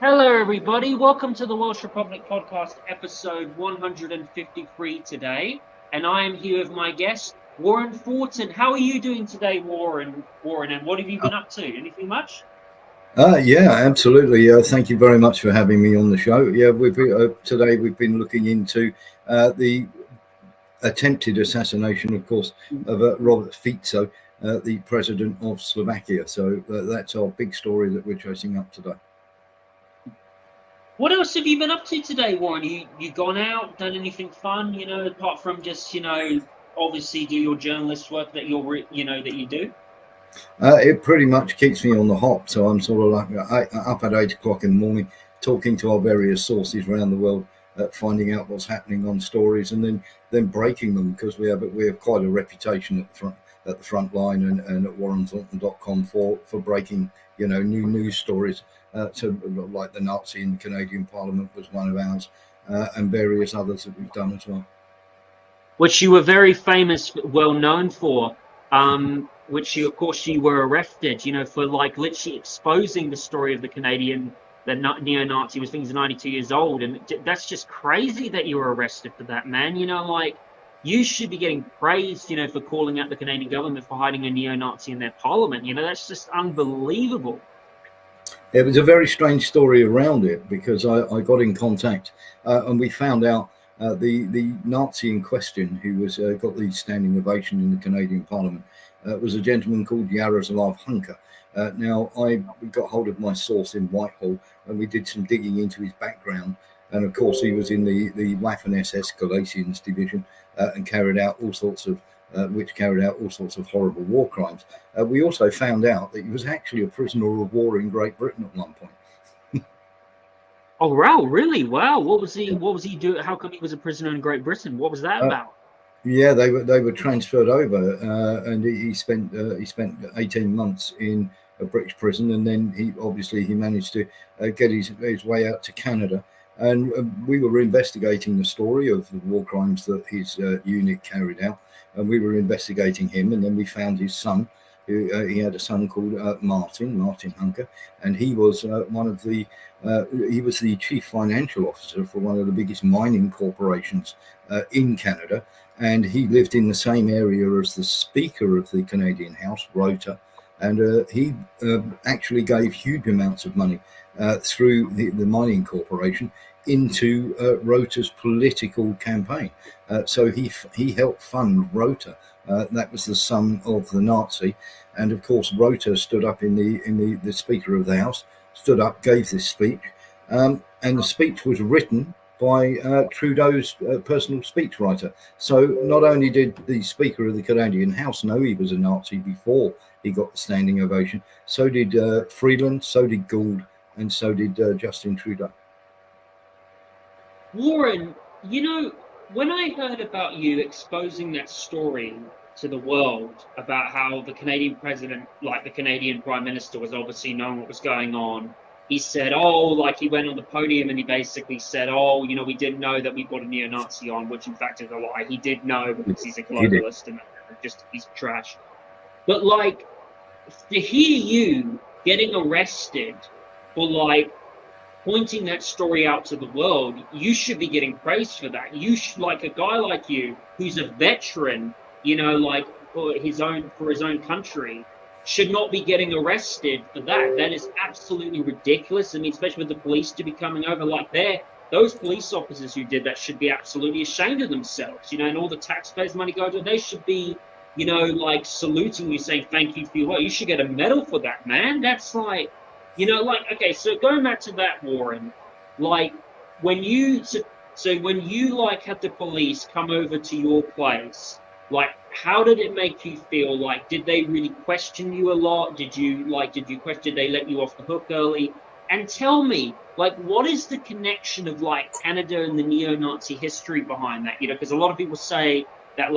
Hello, everybody. Welcome to the Welsh Republic Podcast, episode 153 today. And I am here with my guest, Warren Thornton. How are you doing today, Warren? And what have you been up to? Anything much? Yeah, absolutely. Thank you very much for having me on the show. Yeah, today we've been looking into the attempted assassination, of course, of Robert Fico, the president of Slovakia. So that's our big story that we're chasing up today. What else have you been up to today, Warren? You gone out, done anything fun? Apart from just obviously do your journalist work that that you do. It pretty much keeps me on the hop. So I'm sort of like up at 8 o'clock in the morning, talking to our various sources around the world, finding out what's happening on stories, and then breaking them, because we have quite a reputation at the front line and at warrenthornton.com for breaking new news stories. So like the Nazi in the Canadian Parliament was one of ours, and various others that we've done as well. Which you were very famous, well known for. Which you were arrested, for like literally exposing the story of the neo-Nazi was things 92 years old, and that's just crazy that you were arrested for that, man. You should be getting praised, for calling out the Canadian government for hiding a neo-Nazi in their parliament. That's just unbelievable. It was a very strange story around it, because I got in contact and we found out the Nazi in question, who was got the standing ovation in the Canadian Parliament, was a gentleman called Jaroslav Hunka. Now, I got hold of my source in Whitehall, and we did some digging into his background. And of course, he was in the Waffen-SS Galatians division, and carried out all sorts of horrible war crimes. We also found out that he was actually a prisoner of war in Great Britain at one point. Oh, wow, really? Wow. What was he doing? How come he was a prisoner in Great Britain? What was that about? Yeah, they were transferred over, and he spent 18 months in a British prison, and then he managed to get his way out to Canada. And we were investigating the story of the war crimes that his unit carried out, and we were investigating him, and then we found his son. He had a son called Martin Hunker, and he was he was the chief financial officer for one of the biggest mining corporations in Canada, and he lived in the same area as the Speaker of the Canadian House, Rota, and he actually gave huge amounts of money through the mining corporation into Rota's political campaign. So he helped fund Rota. That was the son of the Nazi, and of course Rota stood up in the Speaker of the House, stood up, gave this speech, and the speech was written by Trudeau's personal speechwriter. So not only did the Speaker of the Canadian House know he was a Nazi before he got the standing ovation, so did Freeland, so did Gould, and so did Justin Trudeau. Warren, when I heard about you exposing that story to the world about how the Canadian president, like the Canadian prime minister, was obviously knowing what was going on, he said, he went on the podium and he basically said, we didn't know that we got a neo-Nazi on, which in fact is a lie. He did know, because he's a globalist and just a piece of trash. But to hear you getting arrested for pointing that story out to the world, you should be getting praised for that. You should, a guy like you, who's a veteran, for his own country, should not be getting arrested for that. That is absolutely ridiculous. I mean, especially with the police to be coming over those police officers who did that should be absolutely ashamed of themselves, and all the taxpayers' money go to, they should be, saluting you, saying thank you for your work. You should get a medal for that, man. That's okay, so going back to that, Warren, when you had the police come over to your place, how did it make you feel? Did they really question you a lot? Did you question, did they let you off the hook early? And tell me, what is the connection of Canada and the neo-Nazi history behind that? Because a lot of people say that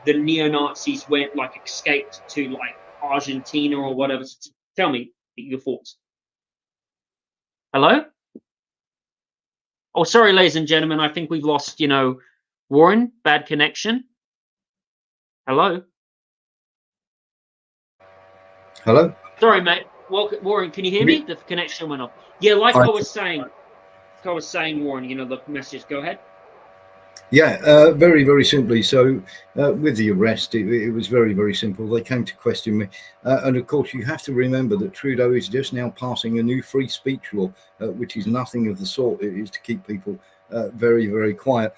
the neo-Nazis went escaped to Argentina or whatever. So tell me your thoughts. Hello? Oh, sorry, ladies and gentlemen. I think we've lost, Warren. Bad connection. Hello? Hello? Sorry, mate. Well, Warren, can you hear me? The connection went off. Yeah, like I was saying, Warren, the message. Go ahead. Yeah, very, very simply. So, with the arrest, it was very, very simple. They came to question me. And of course, you have to remember that Trudeau is just now passing a new free speech law, which is nothing of the sort. It is to keep people very, very quiet.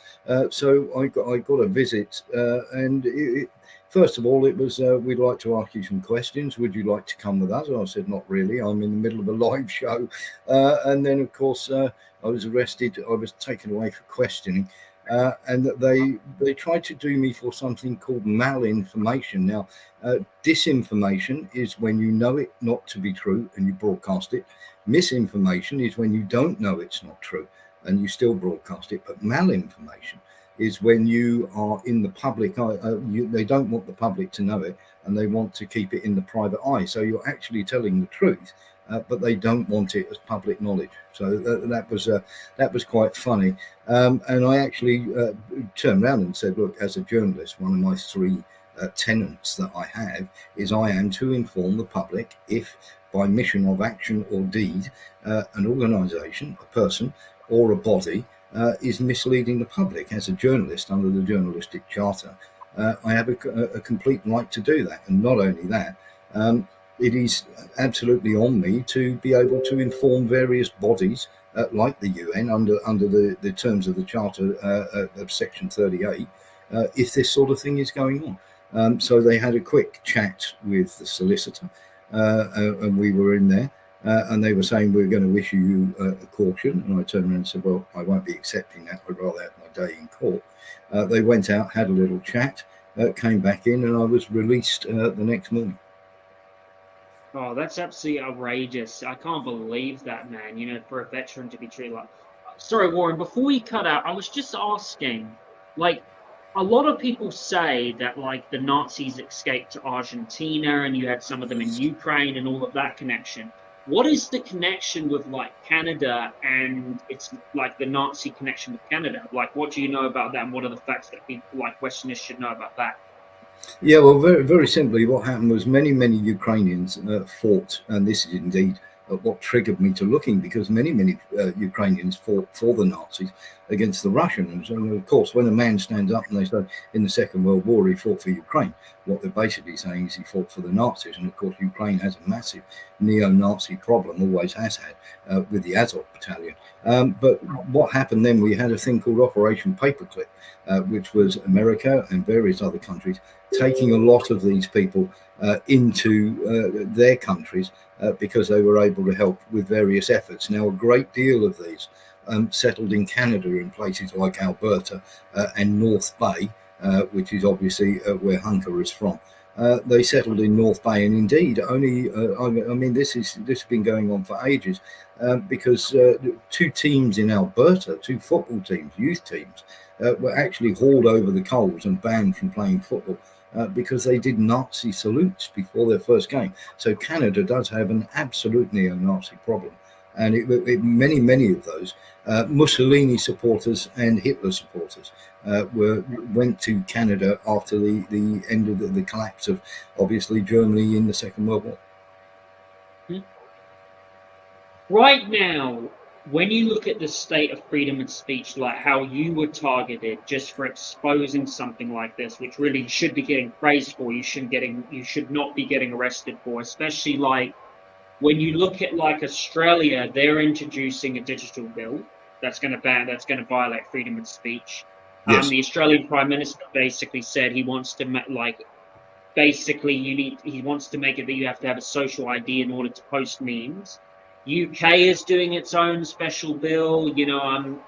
So I got a visit. First of all, it was, we'd like to ask you some questions. Would you like to come with us? I said, not really. I'm in the middle of a live show. And then, of course, I was arrested. I was taken away for questioning. And they tried to do me for something called malinformation. Now, disinformation is when you know it not to be true and you broadcast it. Misinformation is when you don't know it's not true and you still broadcast it. But malinformation is when you are in the public eye. They don't want the public to know it and they want to keep it in the private eye. So you're actually telling the truth. But they don't want it as public knowledge. So that was quite funny. And I actually turned around and said, look, as a journalist, one of my three tenets that I have is I am to inform the public if by mission of action or deed, an organisation, a person or a body is misleading the public. As a journalist under the Journalistic Charter, I have a complete right to do that. And not only that, it is absolutely on me to be able to inform various bodies like the UN under the terms of the Charter of Section 38 if this sort of thing is going on. So they had a quick chat with the solicitor and we were in there and they were saying we're going to issue you a caution, and I turned around and said, well, I won't be accepting that. I'd rather have my day in court. They went out, had a little chat, came back in, and I was released the next morning. Oh, that's absolutely outrageous. I can't believe that, man, for a veteran to be treated like... Sorry, Warren, before we cut out, I was just asking, a lot of people say that, the Nazis escaped to Argentina and you had some of them in Ukraine and all of that connection. What is the connection with, Canada and it's, the Nazi connection with Canada? What do you know about that and what are the facts that people, Westerners should know about that? Yeah, well, very, very simply, what happened was many Ukrainians fought, and this is indeed what triggered me to looking, because many Ukrainians fought for the Nazis against the Russians. And of course, when a man stands up and they say in the Second World War he fought for Ukraine, what they're basically saying is he fought for the Nazis. And of course, Ukraine has a massive neo-Nazi problem, always has had, with the Azov battalion. But what happened then, we had a thing called Operation Paperclip, which was America and various other countries taking a lot of these people into their countries because they were able to help with various efforts. Now, a great deal of these settled in Canada in places like Alberta and North Bay, which is obviously where Hunter is from. They settled in North Bay, and indeed, only this has been going on for ages, because two teams in Alberta, two football teams, youth teams, were actually hauled over the coals and banned from playing football because they did Nazi salutes before their first game. So Canada does have an absolute neo-Nazi problem, and many of those Mussolini supporters and Hitler supporters went to Canada after the end of the collapse of obviously Germany in the Second World War. Right now, when you look at the state of freedom of speech, how you were targeted just for exposing something like this, which really you should be getting praised for, you should not be getting arrested for, especially when you look at Australia, they're introducing a digital bill that's going to violate freedom of speech. Yes. The Australian Prime Minister basically said he wants to he wants to make it that you have to have a social ID in order to post memes. UK is doing its own special bill.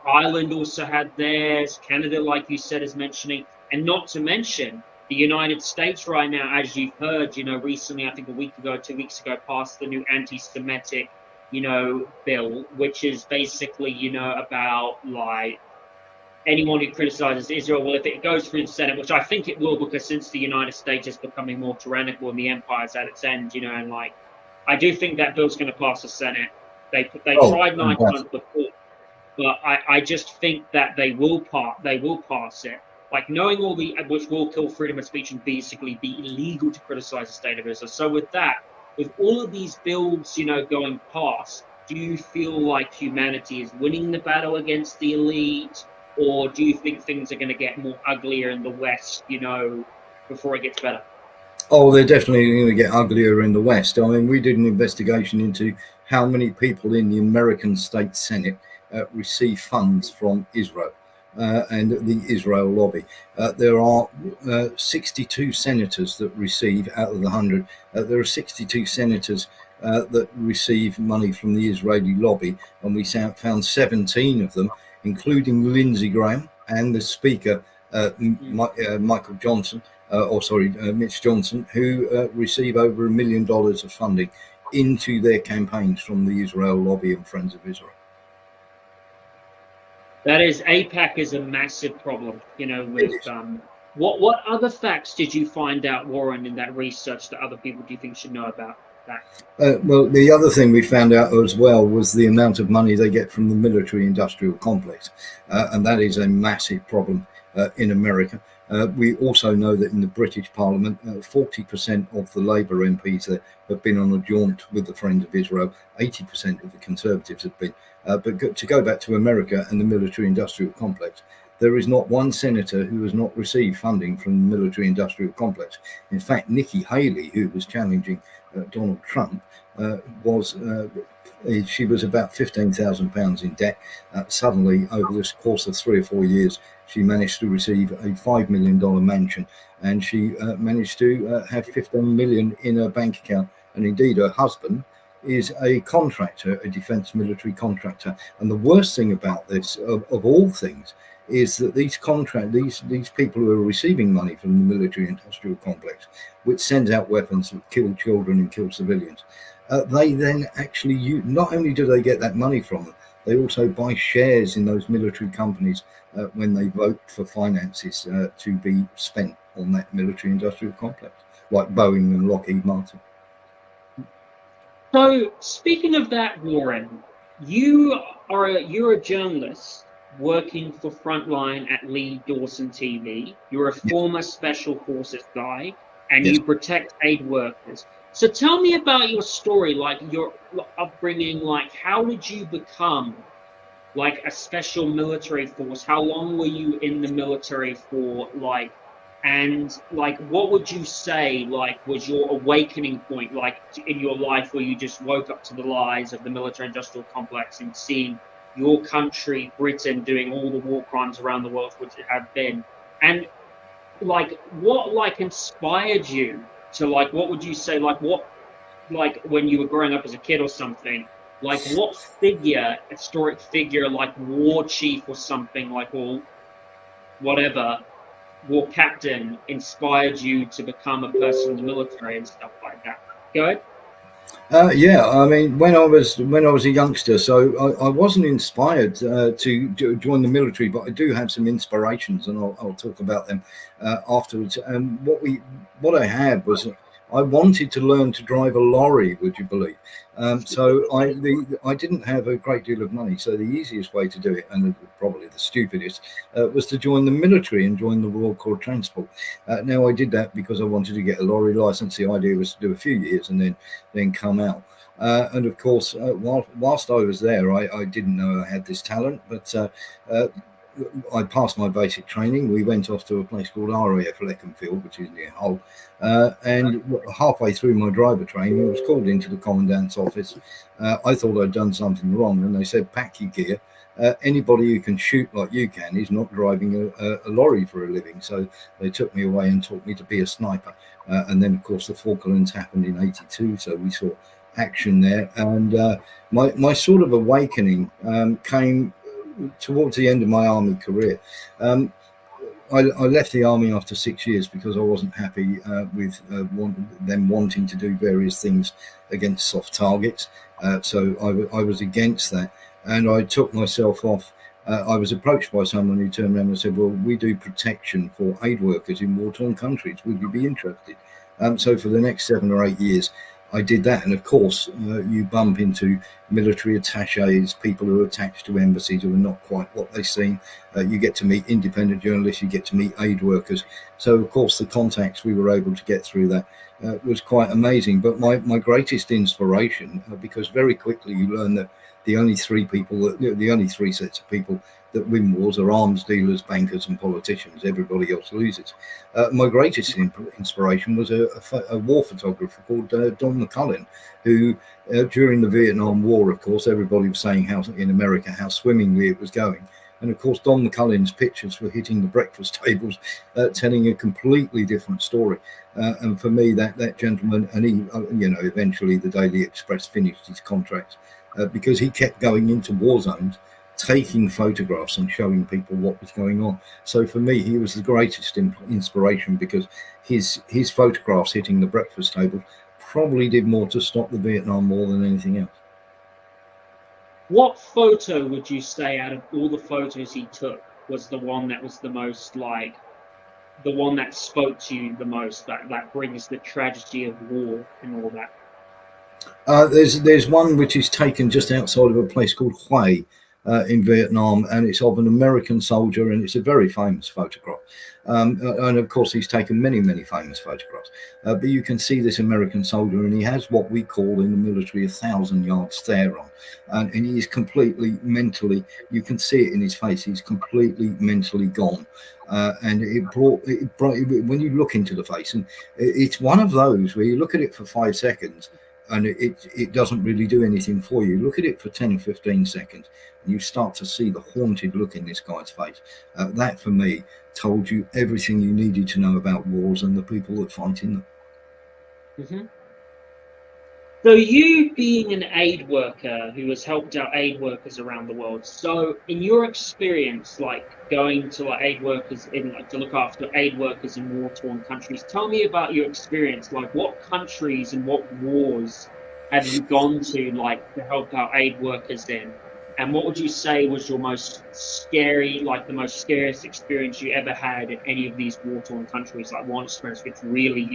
Ireland also had theirs. Canada, like you said, is mentioning, and not to mention the United States right now, as you've heard, recently, I think a week ago, 2 weeks ago, passed the new anti-Semitic, bill, which is basically, about anyone who criticizes Israel. Well, if it goes through the Senate, which I think it will, because since the United States is becoming more tyrannical and the empire's at its end, and I do think that bill's going to pass the Senate. They tried 9 times before, but I just think that they will pass it. Knowing which will kill freedom of speech and basically be illegal to criticize the state of Israel. So with that, with all of these bills, going past, do you feel like humanity is winning the battle against the elite, or do you think things are going to get more uglier in the West, before it gets better? Oh, they're definitely going to get uglier in the West. I mean, we did an investigation into how many people in the American State Senate receive funds from Israel and the Israel lobby. There are 62 senators that receive, out of the 100, there are 62 senators that receive money from the Israeli lobby, and we found 17 of them, including Lindsey Graham and the Speaker, Michael Johnson, Mitch Johnson, who receive over $1 million of funding into their campaigns from the Israel lobby and Friends of Israel. That is, AIPAC is a massive problem, with what other facts did you find out, Warren, in that research that other people do you think should know about that? Well, the other thing we found out as well was the amount of money they get from the military-industrial complex, and that is a massive problem in America. We also know that in the British Parliament, 40% of the Labour MPs there have been on a jaunt with the Friends of Israel. 80% of the Conservatives have been. But to go back to America and the military-industrial complex, there is not one senator who has not received funding from the military-industrial complex. In fact, Nikki Haley, who was challenging Donald Trump, she was about £15,000 in debt. Suddenly, over the course of 3 or 4 years, she managed to receive a $5 million mansion, and she managed to have $15 million in her bank account. And indeed, her husband is a contractor, a defense military contractor. And the worst thing about this, of all things, is that these people who are receiving money from the military-industrial complex, which sends out weapons that kill children and kill civilians, they then actually not only do they get that money from them, they also buy shares in those military companies when they vote for finances to be spent on that military-industrial complex, like Boeing and Lockheed Martin. So, speaking of that, Warren, you're a journalist working for Frontline at Lee Dawson TV. You're a former Special Forces guy, and you protect aid workers. So tell me about your story, like your upbringing, like how did you become like a special military force? How long were you in the military for, and what would you say, was your awakening point, in your life, where you just woke up to the lies of the military-industrial complex and seeing your country, Britain, doing all the war crimes around the world, which it have been, and what inspired you to what would you say, when you were growing up as a kid or something, what figure, historic figure, war chief or something, or whatever, war captain, inspired you to become a person in the military and stuff like that? Go ahead. I mean, when I was a youngster, so I wasn't inspired to join the military, but I do have some inspirations, and I'll talk about them afterwards. And what I had was, I wanted to learn to drive a lorry, would you believe? So I didn't have a great deal of money, so the easiest way to do it, and probably the stupidest, was to join the military and join the Royal Corps of Transport. Now, I did that because I wanted to get a lorry license. The idea was to do a few years and then come out. And of course, whilst I was there, I didn't know I had this talent, but I passed my basic training. We went off to a place called RAF Leconfield, which is near Hull. And halfway through my driver training, I was called into the commandant's office. I thought I'd done something wrong, and they said, "Pack your gear. Anybody who can shoot like you can is not driving a lorry for a living." So they took me away and taught me to be a sniper. And then, of course, the Falklands happened in '82, so we saw action there. And my sort of awakening came towards the end of my army career. I left the army after 6 years because I wasn't happy with them wanting to do various things against soft targets. So I was against that, and I took myself off. I was approached by someone who turned around and said, "Well, we do protection for aid workers in war-torn countries. Would you be interested?" So for the next 7 or 8 years, I did that, and of course, you bump into military attaches, people who are attached to embassies who are not quite what they seem. You get to meet independent journalists, you get to meet aid workers. So, of course, the contacts we were able to get through that was quite amazing. But my greatest inspiration, because very quickly you learn that the only three sets of people that win wars are arms dealers, bankers, and politicians. Everybody else loses. My greatest inspiration was a war photographer called Don McCullin, who during the Vietnam War, of course, everybody was saying how in America how swimmingly it was going. And of course, Don McCullin's pictures were hitting the breakfast tables, telling a completely different story. And for me, that gentleman, and he, eventually the Daily Express finished his contract because he kept going into war zones, taking photographs and showing people what was going on. So for me, he was the greatest inspiration, because his photographs hitting the breakfast table probably did more to stop the Vietnam War than anything else. What photo would you say out of all the photos he took was the one that was the most, like, the one that spoke to you the most, that brings the tragedy of war and all that? There's one which is taken just outside of a place called Hue in Vietnam, and it's of an American soldier, and it's a very famous photograph. And of course, he's taken many famous photographs. But you can see this American soldier, and he has what we call in the military 1,000-yard stare on, and he is completely mentally. You can see it in his face. He's completely mentally gone. And it brought when you look into the face, and it's one of those where you look at it for 5 seconds. And it doesn't really do anything for you. Look at it for 10 or 15 seconds, and you start to see the haunted look in this guy's face. That, for me, told you everything you needed to know about wars and the people that fight in them. Mm-hmm. So you being an aid worker who has helped out aid workers around the world, so in your experience, like going to like aid workers to look after aid workers in war-torn countries, tell me about your experience. Like, what countries and what wars have you gone to, like, to help out aid workers in? And what would you say was your most scary, like the most scariest experience you ever had in any of these war-torn countries? Like one experience which really,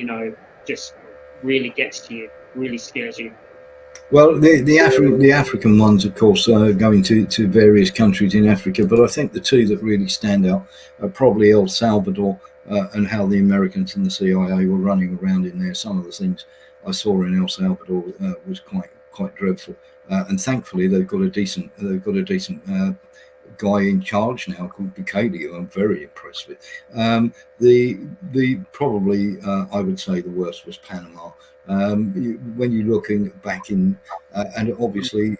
just really gets to you, really scares you. Well, the African ones, of course, going to various countries in Africa, but I think the two that really stand out are probably El Salvador and how the Americans and the CIA were running around in there. Some of the things I saw in El Salvador was quite dreadful, and thankfully they've got a decent guy in charge now called Bukele, who I'm very impressed with. The probably I would say the worst was Panama. When you're looking back in, and obviously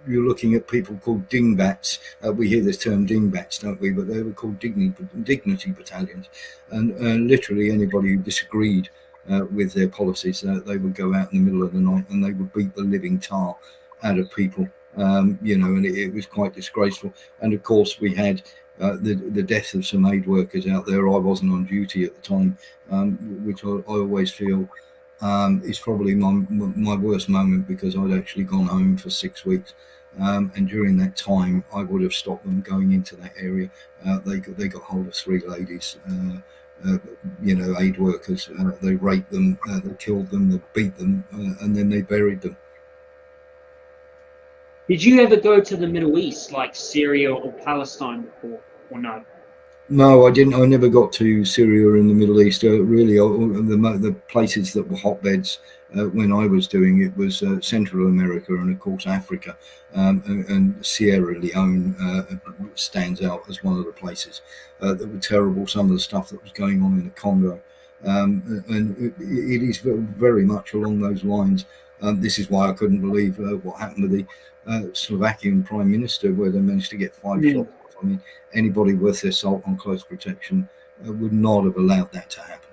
you're looking at people called dingbats. We hear this term dingbats, don't we? But they were called dignity battalions, and literally anybody who disagreed with their policies, they would go out in the middle of the night and they would beat the living tar out of people. And it was quite disgraceful. And of course, we had the death of some aid workers out there. I wasn't on duty at the time, which I always feel is probably my worst moment, because I'd actually gone home for 6 weeks. And during that time, I would have stopped them going into that area. They got hold of 3 ladies, aid workers. They raped them, they killed them, they beat them, and then they buried them. Did you ever go to the Middle East, like Syria or Palestine before, or no? No, I didn't. I never got to Syria in the Middle East. Really, the places that were hotbeds when I was doing it was Central America and, of course, Africa. And Sierra Leone stands out as one of the places that were terrible. Some of the stuff that was going on in the Congo. And it is very much along those lines. This is why I couldn't believe what happened with the Slovakian Prime Minister, where they managed to get 5 shots. I mean, anybody worth their salt on close protection would not have allowed that to happen.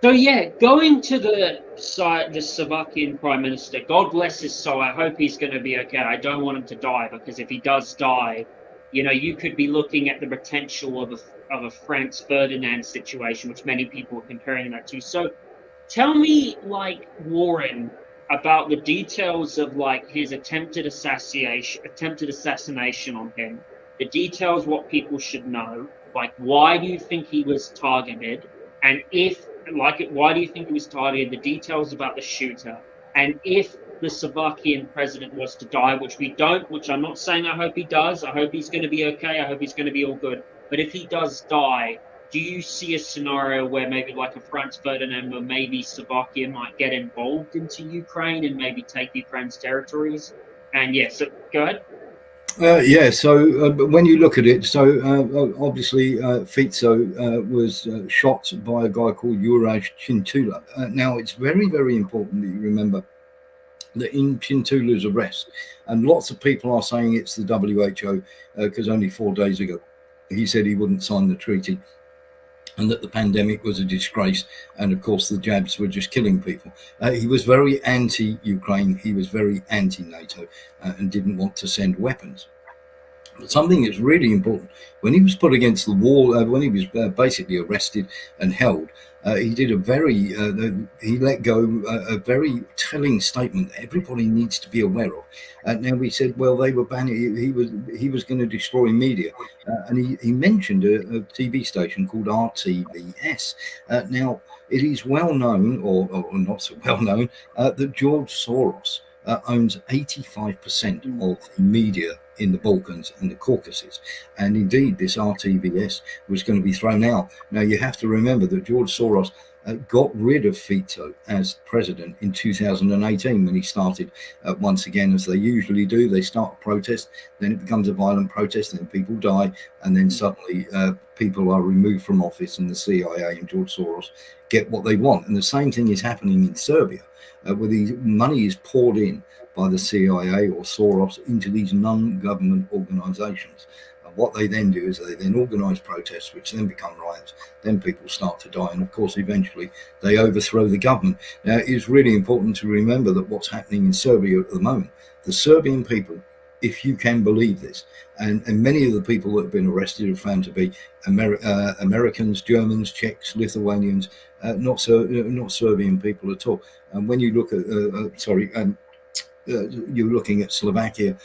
So yeah, going to the Slovakian Prime Minister, God bless his soul. I hope he's going to be okay. I don't want him to die, because if he does die, you could be looking at the potential of a Franz Ferdinand situation, which many people are comparing that to. So tell me, like, Warren, about the details of like his attempted assassination on him, the details, what people should know, like why do you think he was targeted, and if why do you think he was targeted? The details about the shooter, and if the Slovakian president was to die, which I'm not saying I hope he does. I hope he's going to be okay. I hope he's going to be all good. But if he does die, do you see a scenario where maybe like a Franz Ferdinand or maybe Slovakia might get involved into Ukraine and maybe take Ukraine's territories? And so go ahead. So when you look at it, obviously Fico was shot by a guy called Juraj Cintula. Now, it's very, very important that you remember that in Cintula's arrest, and lots of people are saying it's the WHO, because only 4 days ago he said he wouldn't sign the treaty, and that the pandemic was a disgrace, and of course the jabs were just killing people. He was very anti-Ukraine, he was very anti-NATO, and didn't want to send weapons. But something that's really important, when he was put against the wall, when he was basically arrested and held, he did he let go a very telling statement that everybody needs to be aware of. Now, we said, well, they were banning, he was going to destroy media, and he mentioned a TV station called RTVS. Now, it is well known, or not so well known, that George Soros owns 85% of the media in the Balkans and the Caucasus, and indeed this RTVS was going to be thrown out. Now, you have to remember that George Soros got rid of Fico as president in 2018 when he started once again, as they usually do. They start a protest, then it becomes a violent protest, then people die, and then suddenly people are removed from office, and the CIA and George Soros get what they want. And the same thing is happening in Serbia, where the money is poured in by the CIA or Soros into these non-government organizations. And what they then do is they then organize protests, which then become riots. Then people start to die. And of course, eventually they overthrow the government. Now, it's really important to remember that what's happening in Serbia at the moment, the Serbian people, if you can believe this, and many of the people that have been arrested are found to be Americans, Germans, Czechs, Lithuanians, not Serbian people at all. And when you look at, you're looking at Slovakia,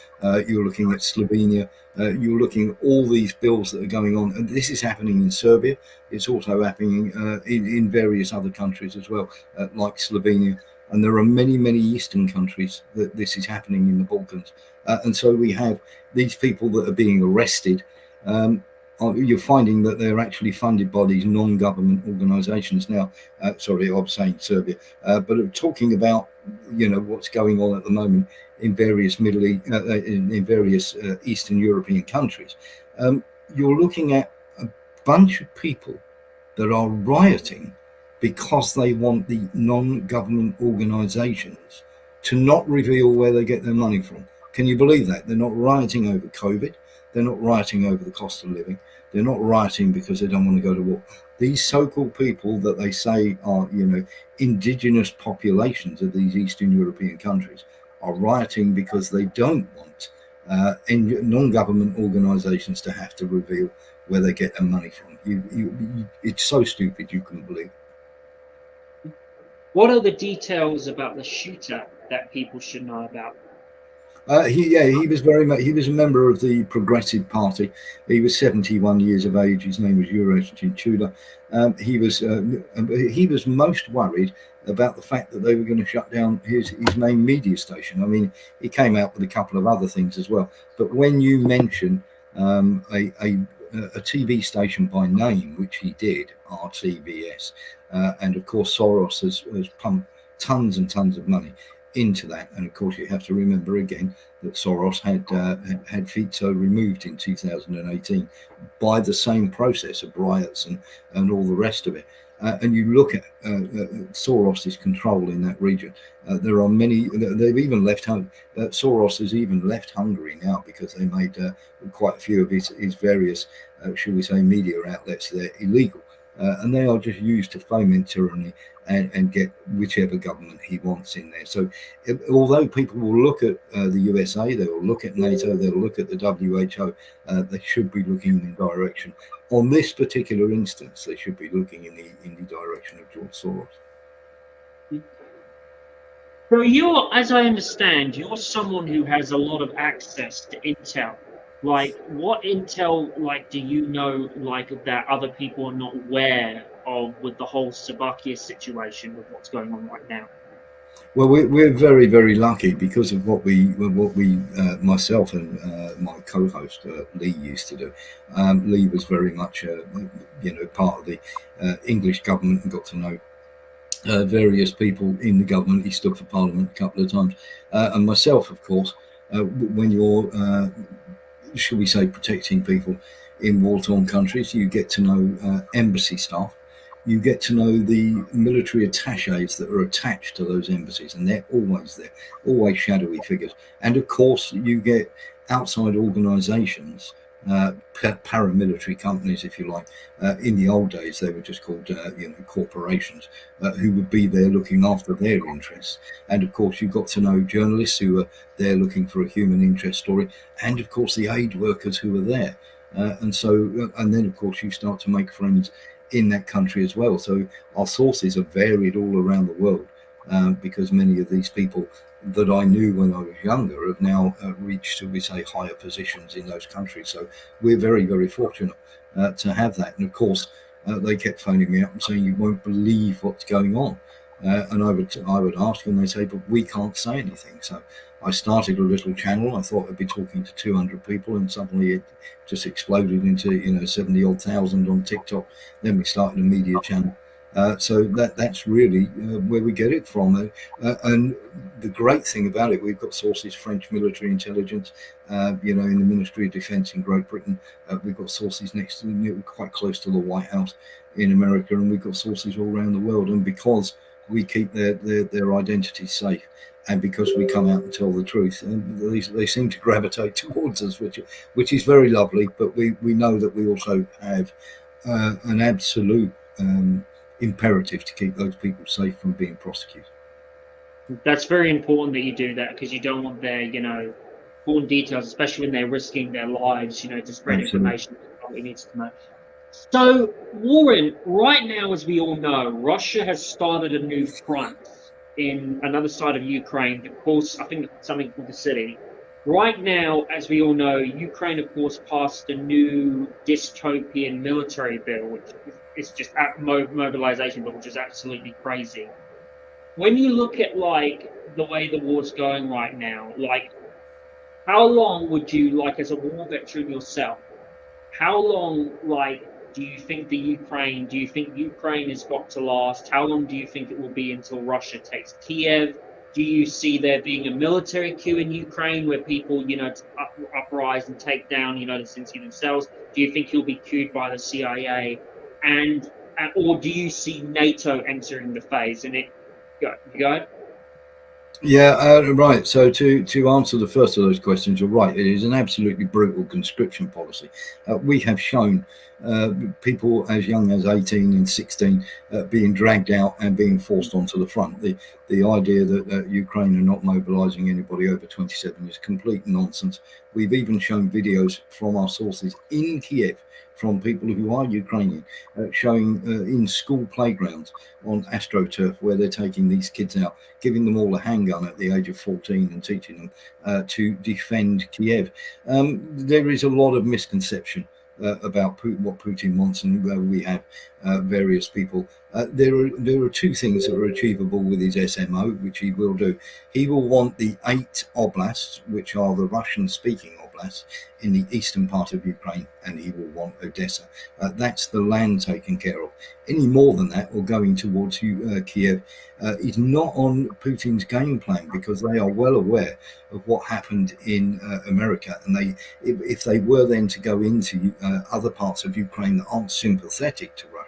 you're looking at Slovenia, you're looking at all these bills that are going on, and this is happening in Serbia. It's also happening in various other countries as well, like Slovenia, and there are many, many Eastern countries that this is happening in the Balkans. And so we have these people that are being arrested. You're finding that they're actually funded by these non-government organizations. Now, I was saying Serbia, but I'm talking about, what's going on at the moment in various Eastern European countries. You're looking at a bunch of people that are rioting because they want the non-government organizations to not reveal where they get their money from. Can you believe that? They're not rioting over COVID. They're not rioting over the cost of living. They're not rioting because they don't want to go to war. These so-called people that they say are, indigenous populations of these Eastern European countries are rioting because they don't want non-government organizations to have to reveal where they get their money from. It's so stupid you couldn't believe it. What are the details about the shooter that people should know about? He was a member of the Progressive Party. He was 71 years of age. His name was Juraj Cintula. He was most worried about the fact that they were going to shut down his main media station. I mean, he came out with a couple of other things as well. But when you mention a TV station by name, which he did, RTVS, and of course Soros has pumped tons and tons of money into that, and of course you have to remember again that Soros had Fico removed in 2018 by the same process of riots and all the rest of it. And you look at Soros's control in that region. There are many. They've even left. Soros has even left Hungary now because they made quite a few of his various, shall we say, media outlets there illegal. And they are just used to foment tyranny and get whichever government he wants in there. So although people will look at the USA, they will look at NATO, they'll look at the WHO, they should be looking in the direction. On this particular instance, they should be looking in the direction of George Soros. So as I understand, you're someone who has a lot of access to intel. Like, what intel, do you know, that other people are not aware with the whole Slovakia situation, with what's going on right now? Well, we're very, very lucky because of what we myself and my co-host Lee used to do. Lee was very much part of the English government and got to know various people in the government. He stood for Parliament a couple of times, and myself, of course. When you're, shall we say, protecting people in war-torn countries, you get to know embassy staff. You get to know the military attaches that are attached to those embassies, and they're always there, always shadowy figures. And of course, you get outside organisations, paramilitary companies, if you like. In the old days, they were just called, corporations, who would be there looking after their interests. And of course, you got to know journalists who were there looking for a human interest story, and of course, the aid workers who were there. And then of course, you start to make friends in that country as well. So our sources are varied all around the world, because many of these people that I knew when I was younger have now reached, shall we say, higher positions in those countries. So we're very, very fortunate to have that. And of course, they kept phoning me up and saying, "You won't believe what's going on." And I would ask them, and they say, "But we can't say anything." So I started a little channel. I thought I'd be talking to 200 people, and suddenly it just exploded into 70 odd thousand on TikTok. Then we started a media channel. So that's really where we get it from. And the great thing about it, we've got sources, French military intelligence, in the Ministry of Defence in Great Britain. We've got sources next to, quite close to the White House in America, and we've got sources all around the world. And because we keep their identities safe, and because we come out and tell the truth, and they seem to gravitate towards us, which is very lovely. But we know that we also have an absolute imperative to keep those people safe from being prosecuted. That's very important that you do that, because you don't want their, important details, especially when they're risking their lives, to spread information that we need to know. So, Warren, right now, as we all know, Russia has started a new front in another side of Ukraine. Of course, I think something called the city. Right now, as we all know, Ukraine, of course, passed a new dystopian military bill, which is just mobilization bill, which is absolutely crazy. When you look at the way the war's going right now, how long would you, as a war veteran yourself, how long do you think Ukraine has got to last? How long do you think it will be until Russia takes Kiev? Do you see there being a military coup in Ukraine where people, uprise and take down, the city themselves? Do you think he'll be cued by the CIA? Or do you see NATO entering the phase? And go. Yeah, right. So to answer the first of those questions, you're right. It is an absolutely brutal conscription policy. We have shown people as young as 18 and 16 being dragged out and being forced onto the front. The idea that Ukraine are not mobilizing anybody over 27 is complete nonsense. We've even shown videos from our sources in Kiev, from people who are Ukrainian, showing in school playgrounds on AstroTurf, where they're taking these kids out, giving them all a handgun at the age of 14 and teaching them to defend Kiev. There is a lot of misconception about what Putin wants, and we have various people. There are two things that are achievable with his SMO, which he will do. He will want the 8 oblasts, which are the Russian-speaking oblasts in the eastern part of Ukraine, and he will want Odessa. That's the land taken care of. Any more than that, or going towards Kiev, is not on Putin's game plan, because they are well aware of what happened in America, and if they were then to go into other parts of Ukraine that aren't sympathetic to Russia,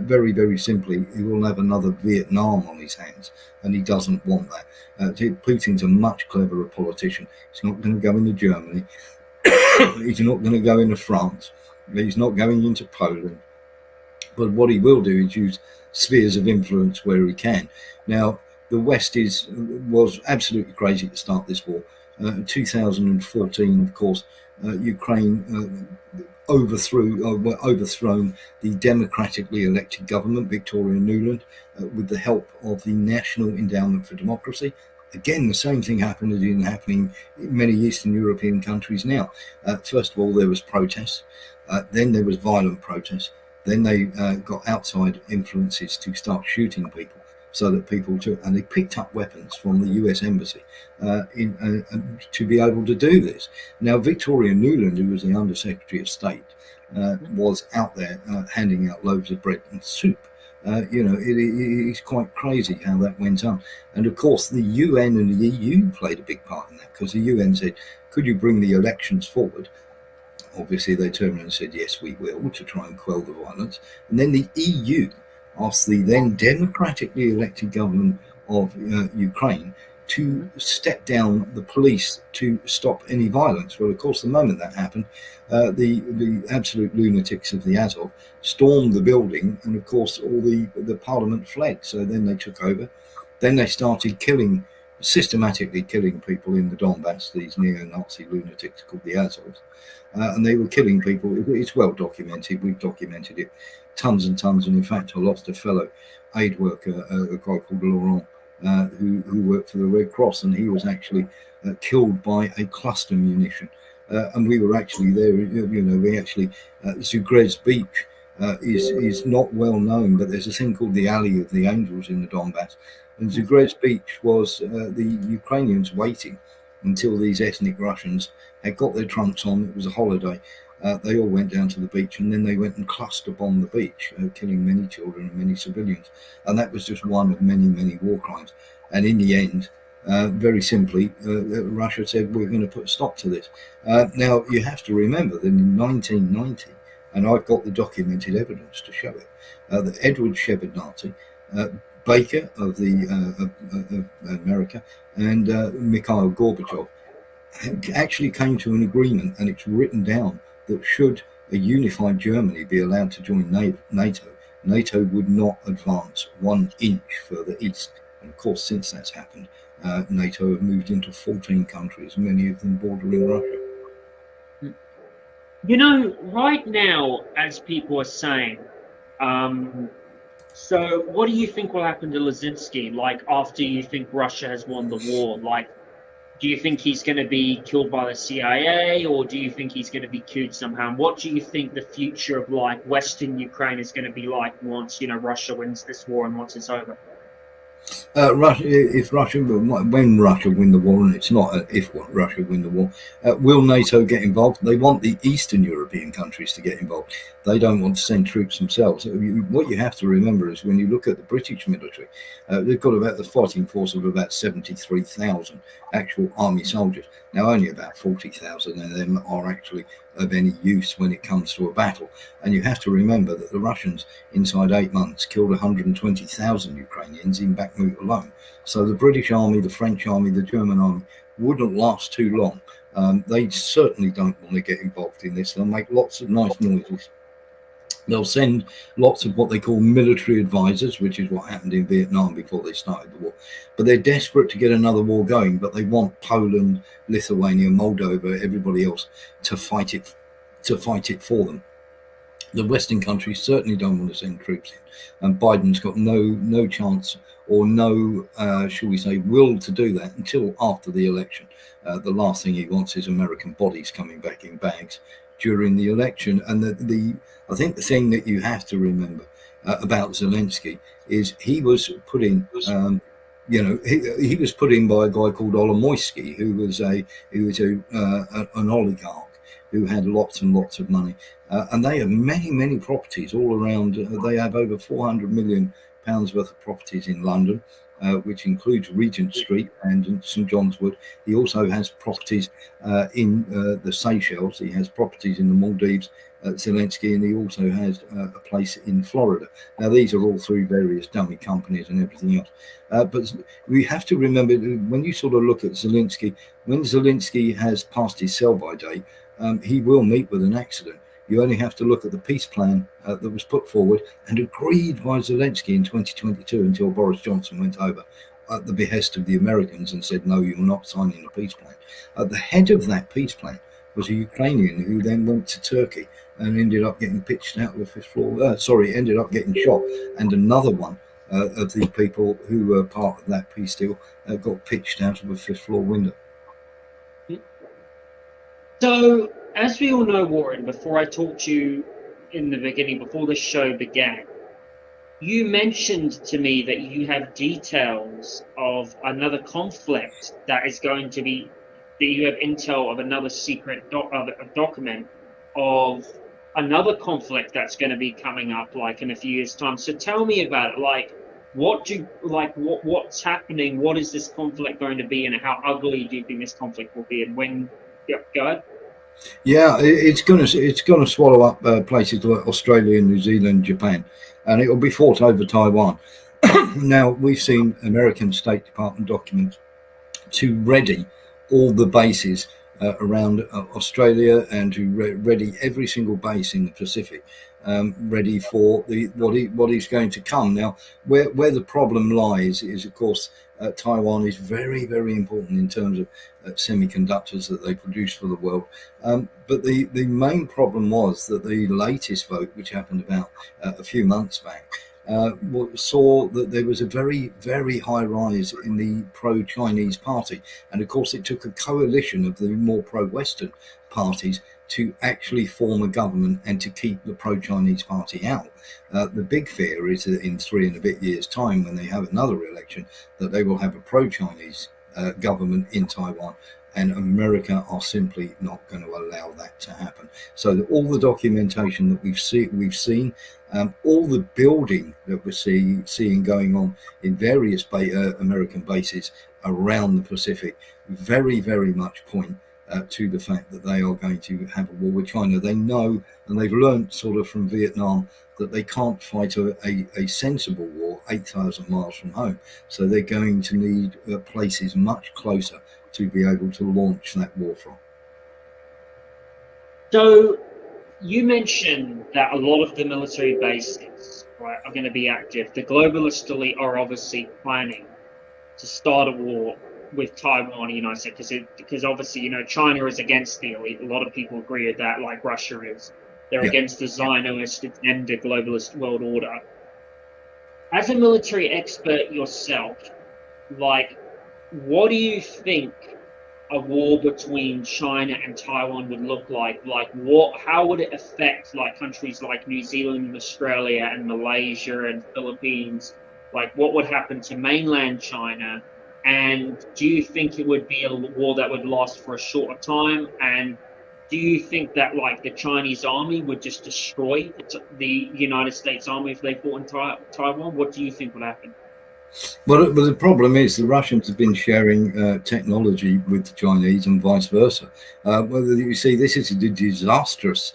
very, very simply, he will have another Vietnam on his hands, and he doesn't want that. Putin's a much cleverer politician. He's not going to go into Germany. He's not going to go into France. He's not going into Poland. But what he will do is use spheres of influence where he can. Now, the West was absolutely crazy to start this war. 2014, of course, Ukraine overthrown the democratically elected government, Victoria Nuland, with the help of the National Endowment for Democracy. Again, the same thing happened as is happening in many Eastern European countries now. First of all, there was protests. Then there was violent protests. Then they got outside influences to start shooting people, so that people took, and they picked up weapons from the US Embassy to be able to do this. Now, Victoria Nuland, who was the Under Secretary of State, was out there handing out loaves of bread and soup. It's quite crazy how that went on. And of course, the UN and the EU played a big part in that, because the UN said, could you bring the elections forward? Obviously, they turned around and said, yes, we will, to try and quell the violence. And then the EU asked the then democratically elected government of Ukraine to step down the police to stop any violence. Well, of course, the moment that happened, the absolute lunatics of the Azov stormed the building, and of course, all the parliament fled. So then they took over. Then they started systematically killing people in the Donbass, these neo-Nazi lunatics called the Azovs. And they were killing people. It's well documented. We've documented it tons and tons. And in fact, I lost a fellow aid worker, a guy called Laurent, who worked for the Red Cross, and he was actually killed by a cluster munition. And we were actually there. We actually Zugrez Beach is not well known, but there's a thing called the Alley of the Angels in the Donbass. And Zugrez Beach was the Ukrainians waiting until these ethnic Russians had got their trunks on. It was a holiday. They all went down to the beach, and then they went and cluster bombed the beach, killing many children and many civilians. And that was just one of many, many war crimes. And in the end, very simply, Russia said, we're going to put a stop to this. Now, you have to remember that in 1990, and I've got the documented evidence to show it, that Edward Shevardnadze, Baker of America, and Mikhail Gorbachev actually came to an agreement, and it's written down, that should a unified Germany be allowed to join NATO, NATO would not advance 1 inch further east. And of course, since that's happened, NATO have moved into 14 countries, many of them bordering Russia. Right now, as people are saying, so what do you think will happen to Lazinski, after you think Russia has won the war? Do you think he's going to be killed by the CIA, or do you think he's going to be killed somehow? And what do you think the future of Western Ukraine is going to be like once Russia wins this war and once it's over? When Russia win the war, and it's not if Russia win the war, will NATO get involved? They want the Eastern European countries to get involved. They don't want to send troops themselves. What you have to remember is when you look at the British military, they've got about the fighting force of about 73,000 actual army soldiers. Now, only about 40,000 of them are actually of any use when it comes to a battle. And you have to remember that the Russians, inside 8 months, killed 120,000 Ukrainians in Bakhmut alone. So the British army, the French army, the German army wouldn't last too long. They certainly don't want to get involved in this. They'll make lots of nice noises. They'll send lots of what they call military advisors, which is what happened in Vietnam before they started the war. But they're desperate to get another war going, but they want Poland, Lithuania, Moldova, everybody else to fight it for them. The Western countries certainly don't want to send troops in, and Biden's got no chance or no, shall we say, will to do that until after the election. The last thing he wants is American bodies coming back in bags during the election. And I think the thing that you have to remember about Zelensky is he was put in, he was put in by a guy called Olomoisky, who was an oligarch who had lots and lots of money, and they have many properties all around. They have over 400 million pounds worth of properties in London, which includes Regent Street and St John's Wood. He also has properties in the Seychelles. He has properties in the Maldives, Zelensky, and he also has a place in Florida. Now, these are all through various dummy companies and everything else. But we have to remember, when you sort of look at Zelensky, when Zelensky has passed his sell-by date, he will meet with an accident. You only have to look at the peace plan that was put forward and agreed by Zelensky in 2022 until Boris Johnson went over at the behest of the Americans and said, no, you're not signing a peace plan. The head of that peace plan was a Ukrainian who then went to Turkey and ended up getting pitched out of the fifth floor. Ended up getting shot. And another one of the people who were part of that peace deal got pitched out of a fifth floor window. So, as we all know, Warren, before I talk to you in the beginning, before the show began, you mentioned to me that you have details of another conflict that is going to be, that you have intel of another secret document of another conflict that's going to be coming up like in a few years' time. So tell me about it. Like, what's happening? What is this conflict going to be, and how ugly do you think this conflict will be? And when? Yep, go ahead. Yeah, it's gonna swallow up places like Australia, New Zealand, Japan, and it will be fought over Taiwan. Now we've seen American State Department documents to ready all the bases around Australia, and to ready every single base in the Pacific, ready for what is going to come. Now, where the problem lies is, of course, Taiwan is very, very important in terms of semiconductors that they produce for the world. But the main problem was that the latest vote, which happened about a few months back, saw that there was a very, very high rise in the pro-Chinese party. And of course, it took a coalition of the more pro-Western parties to actually form a government and to keep the pro-Chinese party out. The big fear is that in 3 and a bit years' time, when they have another election, that they will have a pro-Chinese government in Taiwan, and America are simply not going to allow that to happen. So all the documentation that we've seen, all the building that we're seeing going on in various American bases around the Pacific, very, very much point to the fact that they are going to have a war with China. They know, and they've learned sort of from Vietnam, that they can't fight a sensible war 8,000 miles from home. So they're going to need places much closer to be able to launch that war from. So you mentioned that a lot of the military bases, right, are going to be active. The globalist elite are obviously planning to start a war with Taiwan and the United States, because obviously, you know, China is against the elite. A lot of people agree with that, like Russia is. They're against the Zionist agenda, globalist world order. As a military expert yourself, like, what do you think a war between China and Taiwan would look like? Like, how would it affect like countries like New Zealand and Australia and Malaysia and Philippines? Like, what would happen to mainland China? And do you think it would be a war that would last for a shorter time? And do you think that like the Chinese army would just destroy the United States army if they fought in Taiwan? What do you think would happen? Well, the problem is the Russians have been sharing technology with the Chinese and vice versa. Well, you see, this is a disastrous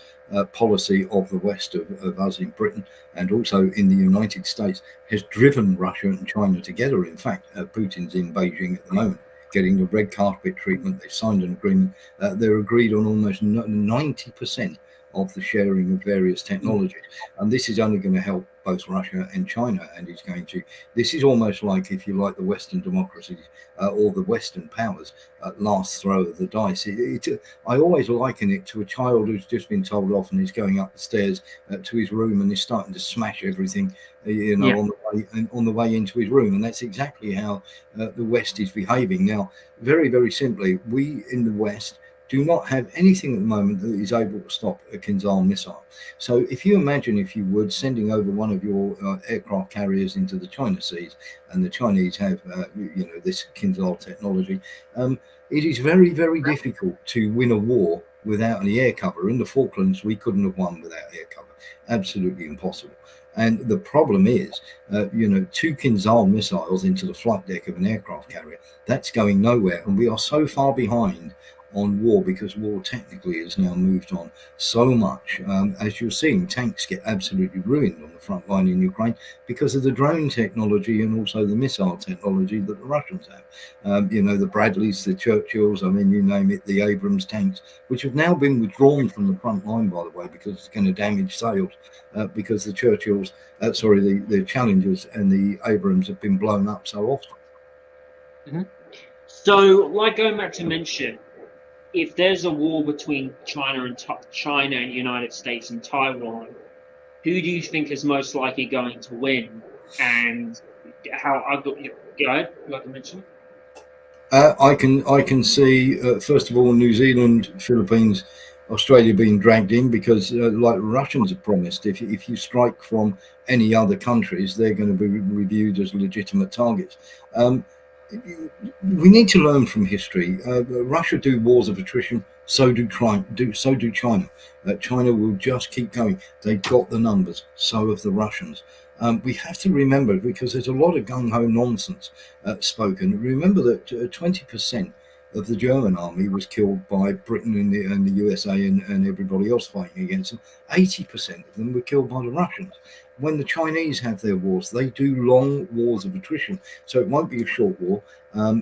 policy of the West, of us in Britain and also in the United States, has driven Russia and China together. In fact, Putin's in Beijing at the moment, getting the red carpet treatment. They've signed an agreement. They're agreed on almost 90% of the sharing of various technologies, and this is only going to help both Russia and China. And this is almost like, if you like, the Western democracies or the Western powers last throw of the dice. I always liken it to a child who's just been told off and is going up the stairs to his room and is starting to smash everything, on the way into his room. And that's exactly how the West is behaving now. Very, very simply, we in the West do not have anything at the moment that is able to stop a Kinzhal missile. So if you imagine, if you would, sending over one of your aircraft carriers into the China seas, and the Chinese have this Kinzhal technology, it is very, very difficult to win a war without any air cover. In the Falklands, we couldn't have won without air cover. Absolutely impossible. And the problem is, 2 Kinzhal missiles into the flight deck of an aircraft carrier, that's going nowhere. And we are so far behind on war, because war technically has now moved on so much. As you're seeing, tanks get absolutely ruined on the front line in Ukraine because of the drone technology and also the missile technology that the Russians have. The Bradleys, the Churchills, you name it, the Abrams tanks, which have now been withdrawn from the front line, by the way, because it's going to damage sales, because the Churchills, the Challengers and the Abrams have been blown up so often. Mm-hmm. So, like, going back to mention, if there's a war between China and United States and Taiwan, who do you think is most likely going to win? And how ugly? Go ahead, like I mentioned. I can see, first of all, New Zealand, Philippines, Australia being dragged in because, like Russians have promised, if you strike from any other countries, they're going to be reviewed as legitimate targets. We need to learn from history. Russia do wars of attrition, so do China. China will just keep going. They've got the numbers, so have the Russians. We have to remember, because there's a lot of gung-ho nonsense spoken. Remember that 20% of the German army was killed by Britain and the USA and everybody else fighting against them. 80% of them were killed by the Russians. When the Chinese have their wars, they do long wars of attrition. So it won't be a short war.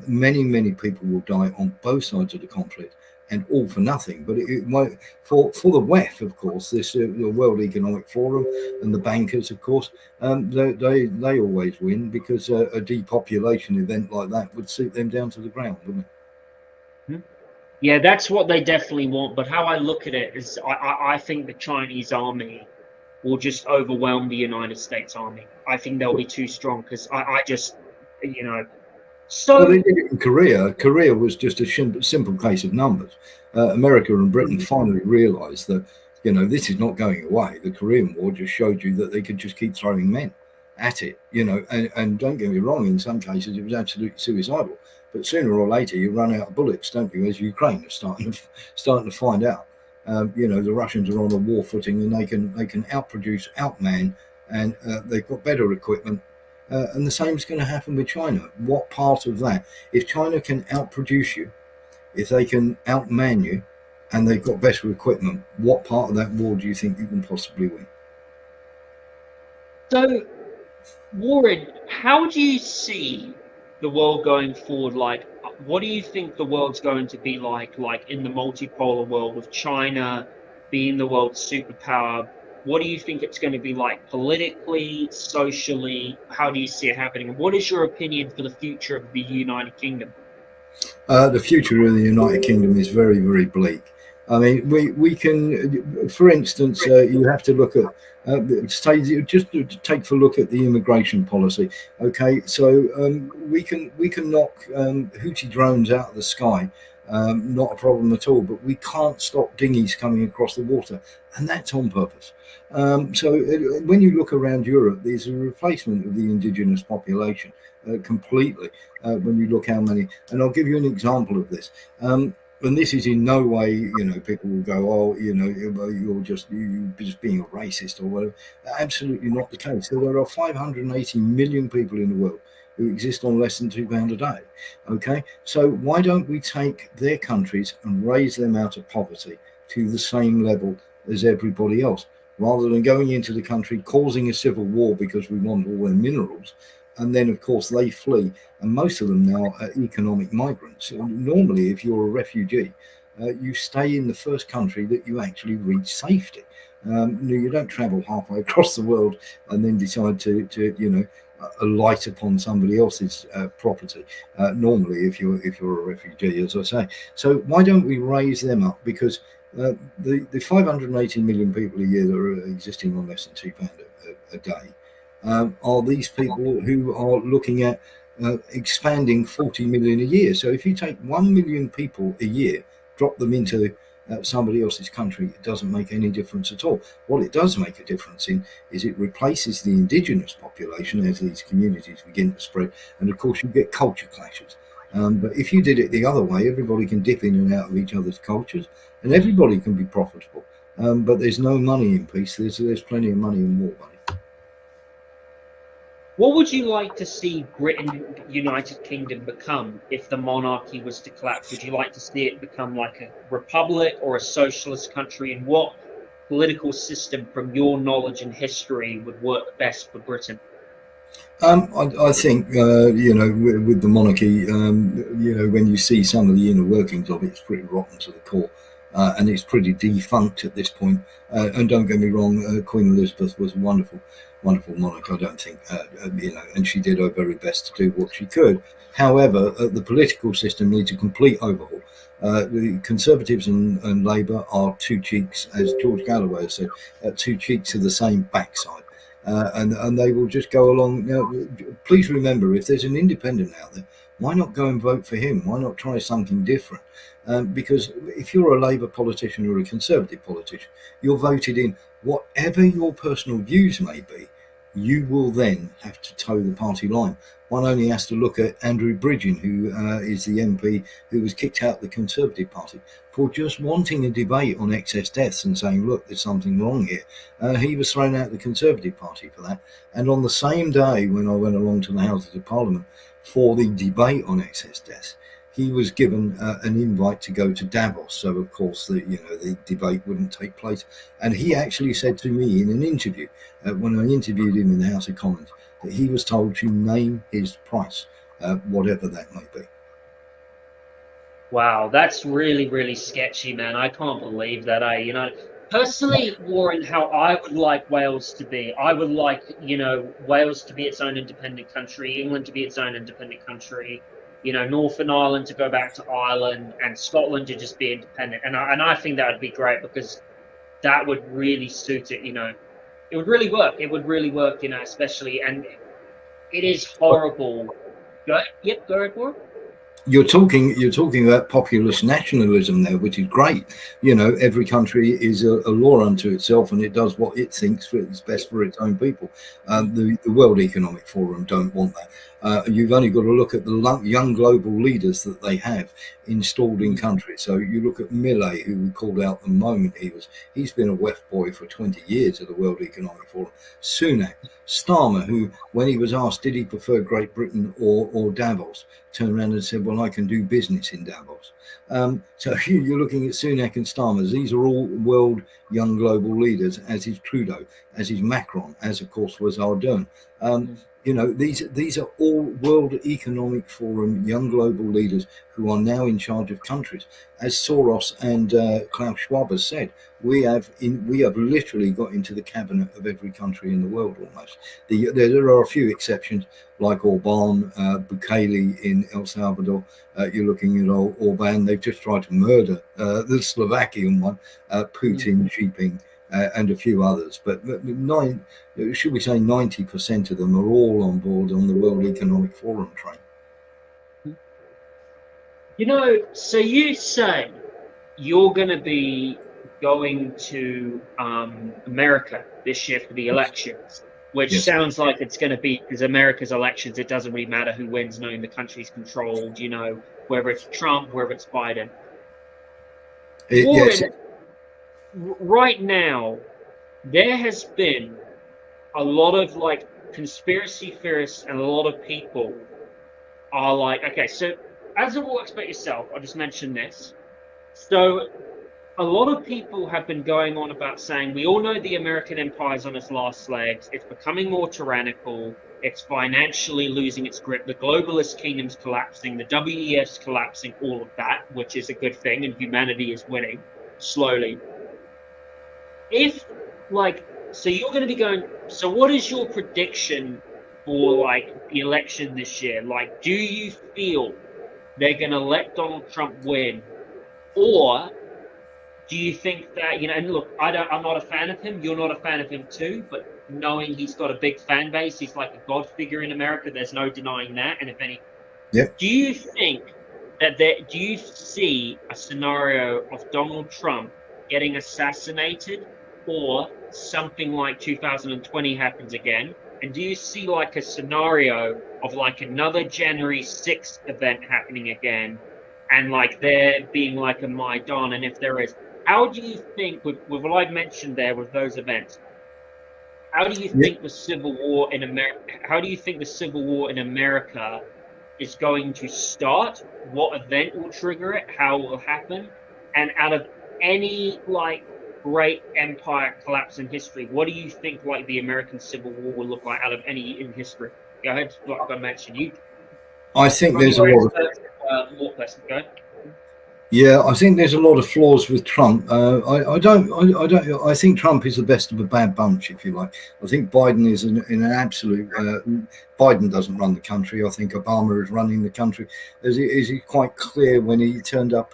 Many people will die on both sides of the conflict, and all for nothing. But it won't, for the WEF, of course, this the World Economic Forum and the bankers, of course, they always win, because a depopulation event like that would suit them down to the ground, wouldn't it? Yeah, that's what they definitely want. But how I look at it is, I think the Chinese army will just overwhelm the United States Army. I think they'll be too strong, because I just, So well, they did it in Korea. Korea was just a simple case of numbers. America and Britain finally realised that, this is not going away. The Korean War just showed you that they could just keep throwing men at it, and don't get me wrong, in some cases it was absolutely suicidal. But sooner or later you run out of bullets, don't you, as Ukraine is starting to find out. The Russians are on a war footing, and they can outproduce, outman, and they've got better equipment. And the same is going to happen with China. What part of that? If China can outproduce you, if they can outman you, and they've got better equipment, what part of that war do you think you can possibly win? So, Warren, how do you see the world going forward? Like, what do you think the world's going to be like in the multipolar world, with China being the world's superpower? What do you think it's going to be like politically, socially? How do you see it happening? And what is your opinion for the future of the United Kingdom? The future of the United Kingdom is very, very bleak. I mean, we can, for instance, you have to look at, just take a look at the immigration policy. Okay, so we can knock Houthi drones out of the sky, not a problem at all. But we can't stop dinghies coming across the water, and that's on purpose. So when you look around Europe, there's a replacement of the indigenous population completely. When you look how many, and I'll give you an example of this. And this is in no way, people will go, oh, you're just being a racist or whatever. Absolutely not the case. So there are 580 million people in the world who exist on less than £2 a day. Okay, so why don't we take their countries and raise them out of poverty to the same level as everybody else, rather than going into the country, causing a civil war because we want all their minerals? And then, of course, they flee. And most of them now are economic migrants. Normally, if you're a refugee, you stay in the first country that you actually reach safety. You don't travel halfway across the world and then decide to alight upon somebody else's property. Normally, if you're a refugee, as I say. So why don't we raise them up? Because the 580 million people a year that are existing on less than £2 a day, are these people who are looking at expanding 40 million a year. So if you take 1 million people a year, drop them into somebody else's country, it doesn't make any difference at all. What it does make a difference in is it replaces the indigenous population as these communities begin to spread, and of course you get culture clashes. But if you did it the other way, everybody can dip in and out of each other's cultures, and everybody can be profitable. But there's no money in peace. There's plenty of money in war money. What would you like to see Britain, United Kingdom, become if the monarchy was to collapse? Would you like to see it become like a republic or a socialist country? And what political system, from your knowledge and history, would work best for Britain? I think, with the monarchy, when you see some of the inner workings of it, it's pretty rotten to the core. And it's pretty defunct at this point. And don't get me wrong, Queen Elizabeth was a wonderful monarch. I don't think, and she did her very best to do what she could. However, the political system needs a complete overhaul. The Conservatives and Labour are two cheeks, as George Galloway said, two cheeks of the same backside. And they will just go along. Now, please remember, if there's an independent out there, why not go and vote for him? Why not try something different? because if you're a Labour politician or a Conservative politician, you're voted in. Whatever your personal views may be, you will then have to toe the party line. One only has to look at Andrew Bridgen, who is the MP who was kicked out of the Conservative Party for just wanting a debate on excess deaths and saying, look, there's something wrong here. He was thrown out of the Conservative Party for that. And on the same day when I went along to the Houses of Parliament for the debate on excess deaths, he was given an invite to go to Davos. So, of course, the debate wouldn't take place. And he actually said to me in an interview, when I interviewed him in the House of Commons, that he was told to name his price, whatever that may be. Wow, that's really, really sketchy, man. I can't believe that. Personally, Warren, how I would like Wales to be. I would like, Wales to be its own independent country, England to be its own independent country, Northern Ireland to go back to Ireland, and Scotland to just be independent. And I think that would be great, because that would really suit it. It would really work. It would really work, especially. And it is horrible. Go ahead, Warren. You're talking about populist nationalism there, which is great. Every country is a law unto itself, and it does what it thinks is best for its own people. The World Economic Forum don't want that. You've only got to look at the young global leaders that they have installed in countries. So you look at Millet, who we called out the moment he's been a WEF boy for 20 years at the World Economic Forum. Sunak, Starmer, who, when he was asked did he prefer Great Britain or Davos, turned around and said, well, I can do business in Davos. So you're looking at Sunak and Starmer. These are all world young global leaders, as is Trudeau, as is Macron, as of course was Ardern. These are all World Economic Forum young global leaders who are now in charge of countries. As Soros and Klaus Schwab has said, we have literally got into the cabinet of every country in the world almost. There are a few exceptions, like Orban, Bukele in El Salvador. You're looking at Orban. They've just tried to murder the Slovakian one, Putin, Xi Jinping, and a few others. But should we say 90% of them are all on board on the World Economic Forum train. So you say you're going to be going to America this year for the elections, which Yes. sounds like it's going to be, because America's elections, it doesn't really matter who wins, knowing the country's controlled, whether it's Trump, whether it's Biden. Warren, Yes. right now, there has been a lot of conspiracy theorists, and a lot of people are like, okay, so as a war expert yourself, I'll just mention this. So a lot of people have been going on about saying, we all know the American empire is on its last legs. It's becoming more tyrannical. It's financially losing its grip. The globalist kingdom's collapsing. The WEF's collapsing, all of that, which is a good thing. And humanity is winning slowly. So you're going to be going, so what is your prediction for the election this year? Do you feel they're going to let Donald Trump win? Or do you think that, and look, I'm not a fan of him. You're not a fan of him too, but knowing he's got a big fan base, he's like a god figure in America. There's no denying that. And do you think do you see a scenario of Donald Trump getting assassinated, or something like 2020 happens again? And do you see a scenario of another January 6th event happening again, and there being a Maidan? And if there is, how do you think, with what I've mentioned there with those events, how do you think the Civil War in America is going to start? What event will trigger it? How it will happen? And out of any great empire collapse in history, what do you think the American Civil War will look like out of any in history? Go ahead, like I mentioned. I think there's a lot of more person. Go ahead. Yeah, I think there's a lot of flaws with Trump. I think Trump is the best of a bad bunch, if you like. I think Biden is in an absolute. Biden doesn't run the country. I think Obama is running the country. Is he quite clear when he turned up?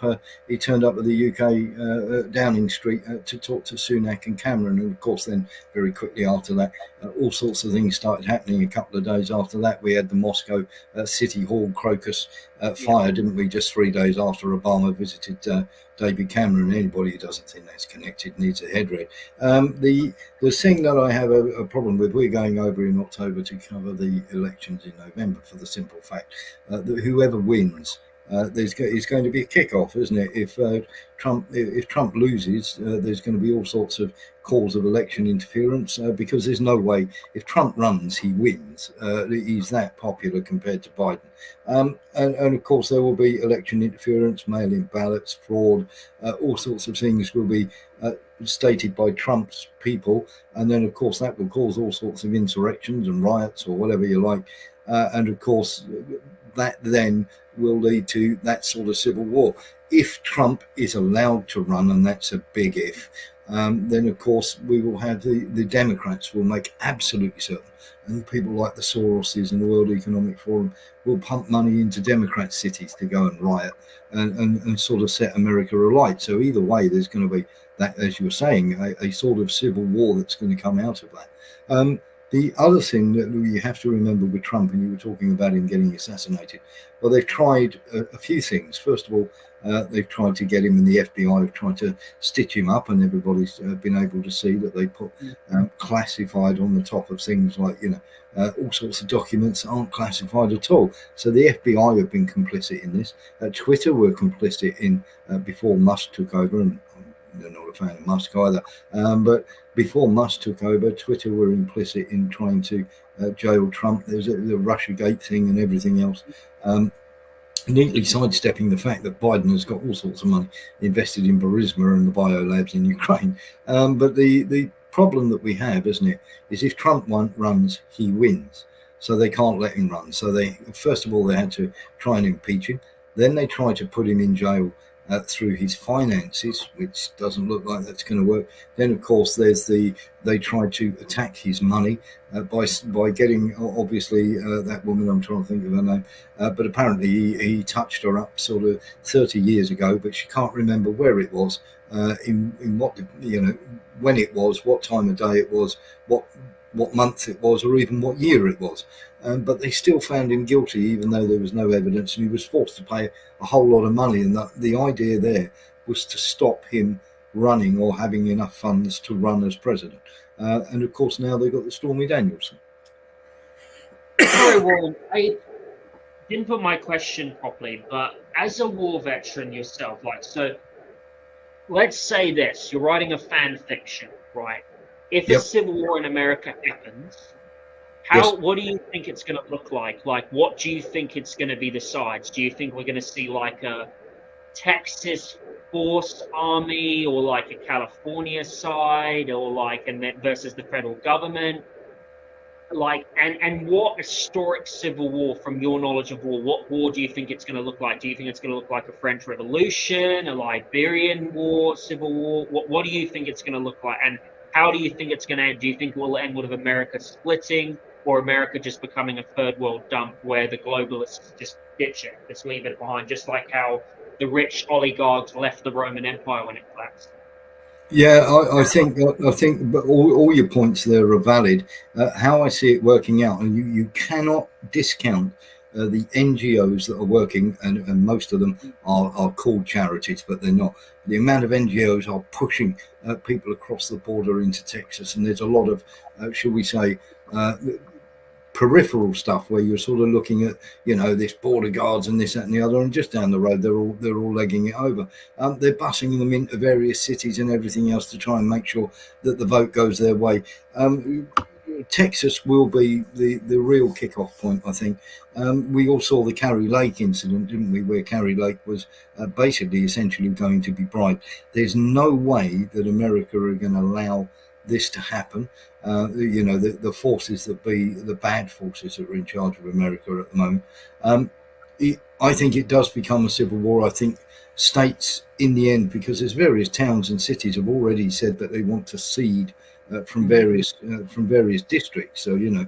He turned up at the UK Downing Street to talk to Sunak and Cameron, and of course, then very quickly after that, all sorts of things started happening. A couple of days after that, we had the Moscow City Hall crocus fire, didn't we, just 3 days after Obama visited David Cameron? Anybody who doesn't think that's connected needs a head read. The thing that I have a problem with, we're going over in October to cover the elections in November for the simple fact that whoever wins, is going to be a kickoff, isn't it? If Trump loses, there's going to be all sorts of calls of election interference, because there's no way, if Trump runs, he wins. He's that popular compared to Biden. And of course, there will be election interference, mail-in ballots, fraud, all sorts of things will be stated by Trump's people. And then, of course, that will cause all sorts of insurrections and riots or whatever you like. And of course, that then will lead to that sort of civil war. If Trump is allowed to run, and that's a big if, then of course we will have the Democrats will make absolutely certain, and people like the Soroses and the World Economic Forum will pump money into Democrat cities to go and riot and sort of set America alight. So either way, there's going to be that, as you were saying, a sort of civil war that's going to come out of that. The other thing that you have to remember with Trump, and you were talking about him getting assassinated, well, they've tried a few things. First of all, they've tried to get him, and the FBI have tried to stitch him up, and everybody's been able to see that they put classified on the top of things like, all sorts of documents that aren't classified at all. So the FBI have been complicit in this. Twitter were complicit in before Musk took over, and I'm not a fan of Musk either. But before Musk took over, Twitter were implicit in trying to jail Trump. There's the Russiagate thing and everything else. Neatly sidestepping the fact that Biden has got all sorts of money invested in Burisma and the biolabs in Ukraine. But the problem that we have, isn't it, is if Trump runs, he wins. So they can't let him run. So they, first of all, they had to try and impeach him. Then they tried to put him in jail through his finances, which doesn't look like that's going to work. Then, of course, they tried to attack his money by getting, obviously, that woman, I'm trying to think of her name, but apparently he touched her up sort of 30 years ago, but she can't remember where it was, in what, when it was, what time of day it was, what month it was, or even what year it was. But they still found him guilty, even though there was no evidence, and he was forced to pay a whole lot of money. And the idea there was to stop him running or having enough funds to run as president. And of course, now they've got the Stormy Daniels. Sorry, Warren, I didn't put my question properly, but as a war veteran yourself, so let's say this: you're writing a fan fiction, right? If a civil war in America happens, what do you think it's going to look like? Like, what do you think it's going to be the sides? Do you think we're going to see like a Texas force army, or like a California side, or like, and then versus the federal government? Like, and what historic civil war, from your knowledge of war, what war do you think it's going to look like? Do you think it's going to look like a French Revolution, a Liberian War, Civil War? What do you think it's going to look like? And how do you think it's going to end? Do you think it will end with America splitting, or America just becoming a third world dump where the globalists just ditch it, just leave it behind, just like how the rich oligarchs left the Roman Empire when it collapsed? Yeah, I think, but all your points there are valid. How I see it working out, and you cannot discount the NGOs that are working, and most of them are called charities, but they're not. The amount of NGOs are pushing people across the border into Texas, and there's a lot of, shall we say, peripheral stuff where you're sort of looking at, this border guards and this, that, and the other, and just down the road they're all legging it over. They're busing them into various cities and everything else to try and make sure that the vote goes their way. Texas will be the real kickoff point, I think. We all saw the Carrie Lake incident, didn't we, where Carrie Lake was basically essentially going to be bribed. There's no way that America are going to allow this to happen. The forces that be the bad forces that are in charge of America at the moment. I think it does become a civil war. I think states in the end, because there's various towns and cities have already said that they want to cede from various districts. So you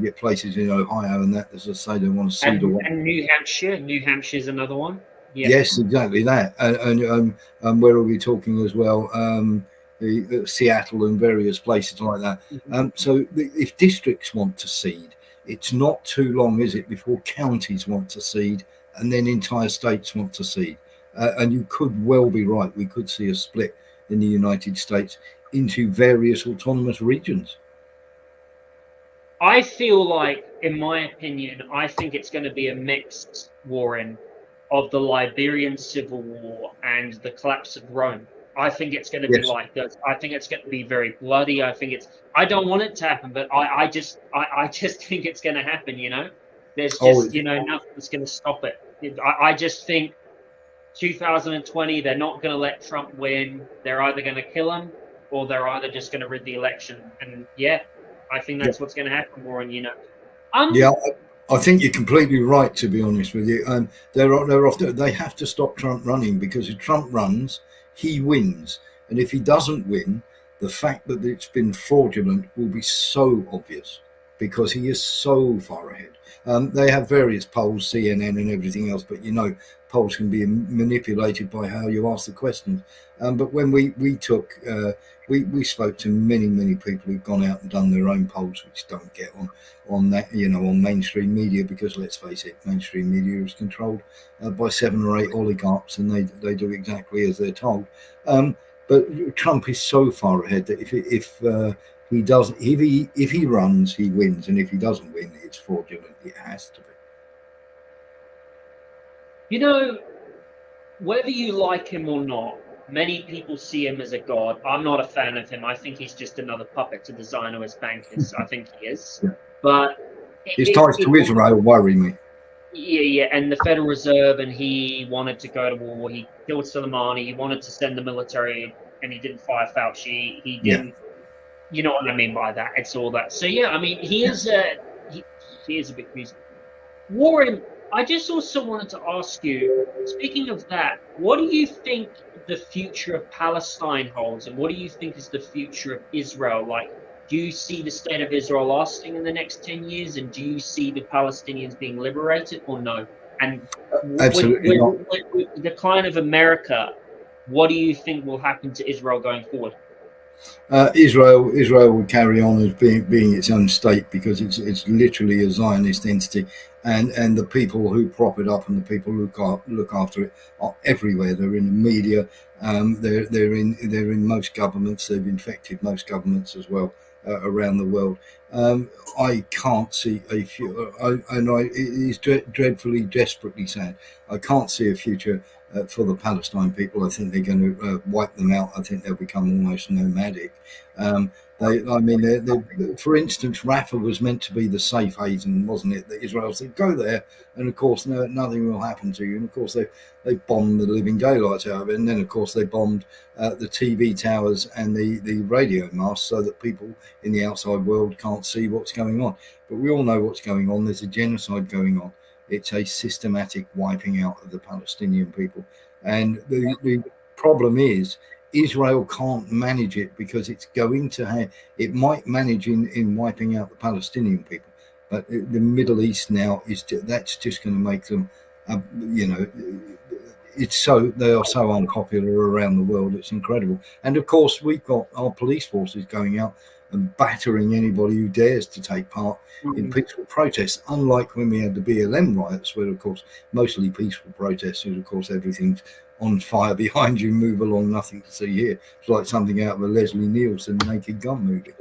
get places in Ohio and that, as I say, they want to cede away. And New Hampshire is another one. Yeah. Yes, exactly that. And where are we talking as well? Seattle and various places like that. So if districts want to cede, it's not too long, is it, before counties want to cede and then entire states want to cede. And you could well be right. We could see a split in the United States into various autonomous regions. I feel like, in my opinion, I think it's going to be a mixed, Warren, of the Liberian Civil War and the collapse of Rome. I think it's going to be like this. I think it's going to be very bloody. I don't want it to happen, but I just think it's going to happen, There's just, nothing that's going to stop it. I just think 2020, they're not going to let Trump win. They're either going to kill him or they're either just going to rig the election. And I think that's what's going to happen, Warren, I think you're completely right, to be honest with you. They have to stop Trump running, because if Trump runs, he wins. And if he doesn't win, the fact that it's been fraudulent will be so obvious, because he is so far ahead. They have various polls, CNN and everything else, but polls can be manipulated by how you ask the questions. But when we spoke to many people who've gone out and done their own polls, which don't get on that, on mainstream media, because let's face it, mainstream media is controlled by 7 or 8 oligarchs, and they do exactly as they're told. But Trump is so far ahead that if he runs, he wins, and if he doesn't win, it's fraudulent. It has to be. Whether you like him or not, many people see him as a god. I'm not a fan of him. I think he's just another puppet to the Zionist bankers. I think he is. Yeah. But his ties to Israel worry me. Yeah, and the Federal Reserve, and he wanted to go to war. He killed Soleimani. He wanted to send the military, and he didn't fire Fauci. He didn't. You know what I mean by that? It's all that. So he is a big reason. Warren, I just also wanted to ask you, speaking of that, what do you think the future of Palestine holds, and what do you think is the future of Israel? Like, do you see the state of Israel lasting in the next 10 years, and do you see the Palestinians being liberated, or no? And absolutely not. With the decline of America, what do you think will happen to Israel going forward? Israel will carry on as being its own state, because it's literally a Zionist entity, and the people who prop it up and the people who look after it are everywhere. They're in the media. They're in most governments. They've infected most governments as well around the world. I can't see it is dreadfully, desperately sad. I can't see a future for the Palestine people. I think they're going to wipe them out. I think they'll become almost nomadic. For instance, Rafah was meant to be the safe haven, wasn't it? That Israel said, go there, and of course, nothing will happen to you. And of course, they bombed the living daylights out of it. And then, of course, they bombed the TV towers and the radio masts, so that people in the outside world can't see what's going on. But we all know what's going on. There's a genocide going on. It's a systematic wiping out of the Palestinian people. And the problem is, Israel can't manage it, because it's going to it might manage in wiping out the Palestinian people, but the Middle East now that's just going to make them, they are so unpopular around the world. It's incredible. And of course, we've got our police forces going out and battering anybody who dares to take part in peaceful protests, unlike when we had the BLM riots, where, of course, mostly peaceful protests, and of course, everything's on fire behind you, move along, nothing to see here. It's like something out of a Leslie Nielsen Naked Gun movie.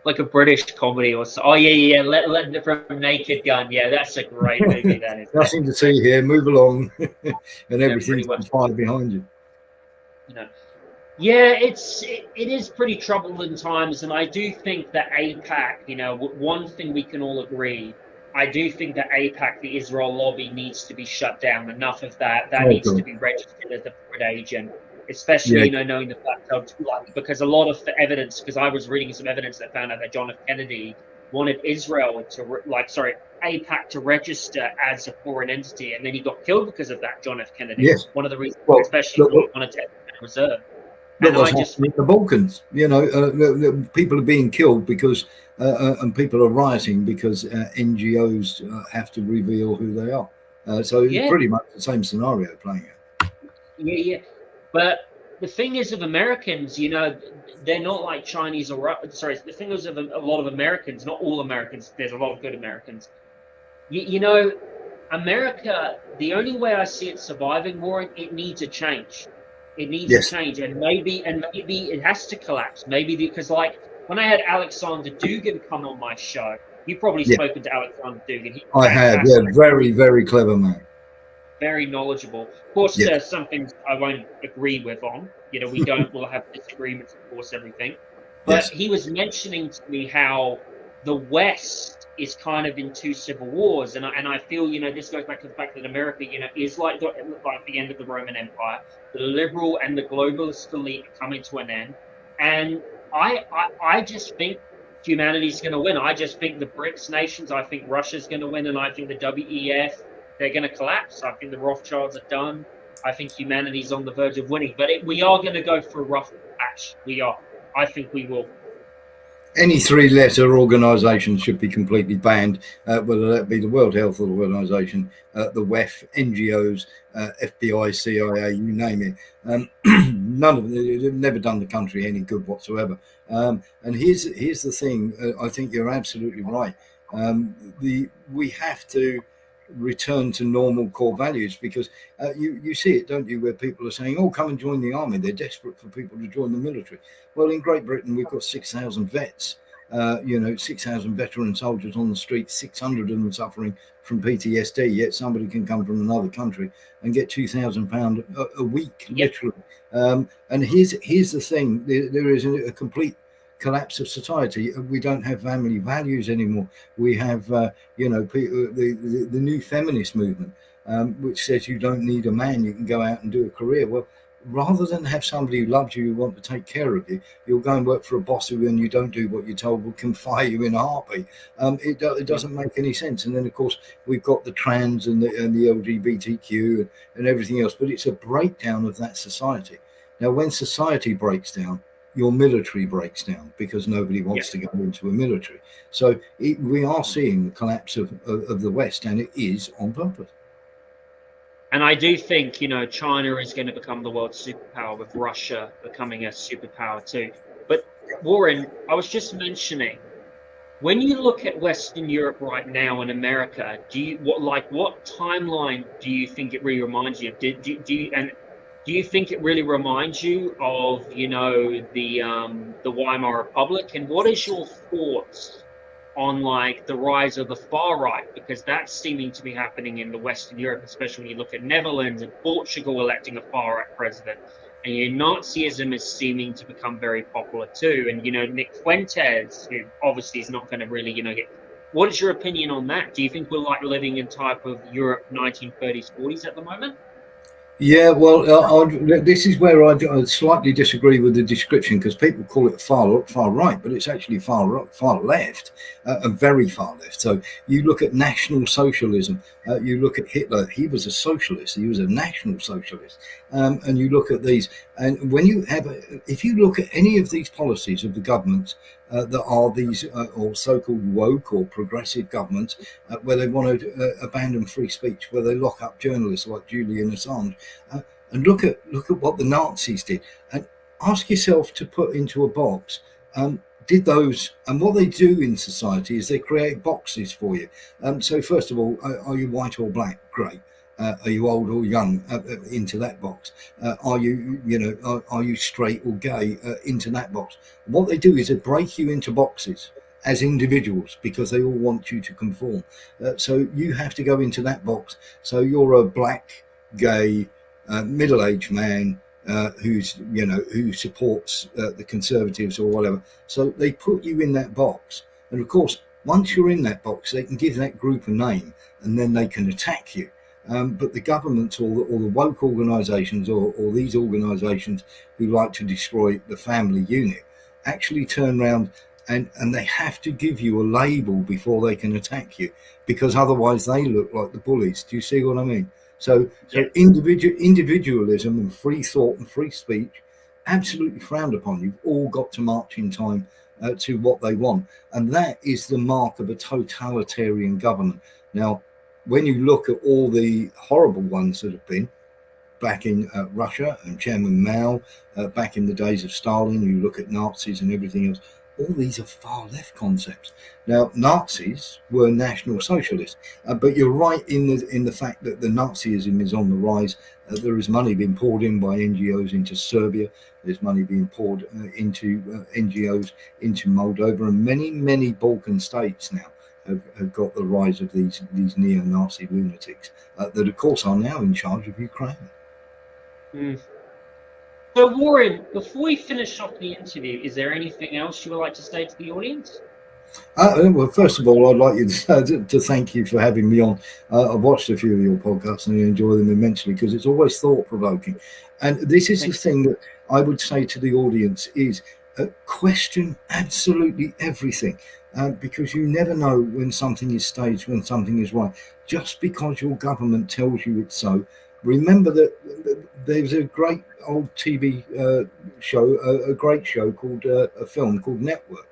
Like a British comedy or so. Oh, yeah, let from Naked Gun. Yeah, that's a great movie, that is. Nothing to see here, move along, and everything's on fire behind you. Yeah, it is pretty troubling times, and I do think that AIPAC, one thing we can all agree, I do think that AIPAC, the Israel lobby, needs to be shut down. Enough of that. That needs to be registered as a foreign agent, especially, knowing the fact of, because a lot of the evidence, because I was reading some evidence that found out that John F. Kennedy wanted Israel AIPAC to register as a foreign entity, and then he got killed because of that, John F. Kennedy. Yes. One of the reasons, especially he wanted to reserve. And the Balkans, people are being killed because, and people are rioting because NGOs have to reveal who they are. So it's pretty much the same scenario playing out. Yeah. But the thing is, of Americans, they're not like Chinese the thing is, of a lot of Americans, not all Americans, there's a lot of good Americans. America, the only way I see it surviving, Warren, it needs a change. It needs a Yes. change, and maybe it has to collapse. Maybe because, like, when I had Alexander Dugan come on my show, you've probably Yeah. spoken to Alexander Dugan. He's I have, yeah, very, very clever man. very knowledgeable. Of course, Yes. there's some things I won't agree with on. We'll have disagreements, of course, everything. But Yes. he was mentioning to me how the West is kind of in two civil wars, and I feel this goes back to the fact that America is like the end of the Roman Empire. The liberal and the globalist elite are coming to an end, and I just think humanity's going to win. I just think the BRICS nations, I think Russia's going to win, and I think the WEF, they're going to collapse. I think the Rothschilds are done. I think humanity's on the verge of winning, but we are going to go through a rough patch. We are. I think we will. Any three-letter organisation should be completely banned, whether that be the World Health Organization, the WEF, NGOs, FBI, CIA, you name it. None of them have never done the country any good whatsoever. And here's the thing. I think you're absolutely right. We have to return to normal core values, because you see it, don't you, where people are saying, oh, come and join the army. They're desperate for people to join the military. Well, in Great Britain, we've got 6,000 vets, 6,000 veteran soldiers on the street, 600 of them suffering from PTSD, yet somebody can come from another country and get £2,000 a week, literally. And here's the thing. There is a complete collapse of society. We don't have family values anymore. We have, the new feminist movement, which says you don't need a man, you can go out and do a career. Well, rather than have somebody who loves you, who wants to take care of you, you'll go and work for a boss who, when you don't do what you're told, will can fire you in a heartbeat. It doesn't make any sense. And then, of course, we've got the trans and the LGBTQ and everything else. But it's a breakdown of that society. Now, when society breaks down, your military breaks down, because nobody wants to go into a military. So we are seeing the collapse of the West, and it is on purpose. And I do think, China is going to become the world's superpower, with Russia becoming a superpower too. But Warren, I was just mentioning, when you look at Western Europe right now and America, what timeline do you think it really reminds you of? Do you think it really reminds you of, the Weimar Republic? And what is your thoughts on the rise of the far right? Because that's seeming to be happening in the Western Europe, especially when you look at Netherlands and Portugal electing a far right president. And Nazism is seeming to become very popular too. And, Nick Fuentes, who obviously is not going to really, get. What is your opinion on that? Do you think we're living in type of Europe 1930s, 40s at the moment? Yeah, well, this is where I slightly disagree with the description, because people call it far right, but it's actually far left, very far left. So you look at National Socialism, you look at Hitler. He was a socialist. He was a National Socialist. And you look at these, and when you have, if you look at any of these policies of the governments that are these or so-called woke or progressive governments, where they want to abandon free speech, where they lock up journalists like Julian Assange, and look at what the Nazis did, and ask yourself to put into a box. Did those, and what they do in society is they create boxes for you. So first of all, are you white or black? Great. Are you old or young? Into that box. Are you, are you straight or gay? Into that box. What they do is they break you into boxes as individuals, because they all want you to conform. So you have to go into that box. So you're a black, gay, middle-aged man who supports the Conservatives or whatever. So they put you in that box, and of course, once you're in that box, they can give that group a name, and then they can attack you. But the governments or the woke organisations or these organisations who like to destroy the family unit actually turn around and they have to give you a label before they can attack you, because otherwise they look like the bullies. Do you see what I mean? So individualism and free thought and free speech, absolutely frowned upon. You've all got to march in time to what they want. And that is the mark of a totalitarian government. Now, when you look at all the horrible ones that have been back in Russia and Chairman Mao, back in the days of Stalin, you look at Nazis and everything else, all these are far left concepts. Now, Nazis were National Socialists, but you're right in the fact that the Nazism is on the rise. There is money being poured in by NGOs into Serbia. There's money being poured into NGOs into Moldova, and many Balkan states now have got the rise of these neo-Nazi lunatics that, of course, are now in charge of Ukraine. Mm. So, Warren, before we finish off the interview, is there anything else you would like to say to the audience? Well, first of all, I'd like you to thank you for having me on. I've watched a few of your podcasts and I enjoy them immensely because it's always thought-provoking. And this is the thing that I would say to the audience is question absolutely everything. Because you never know when something is staged, when something is right. Just because your government tells you it's so, remember that there's a great old TV show, a great show called a film called Network.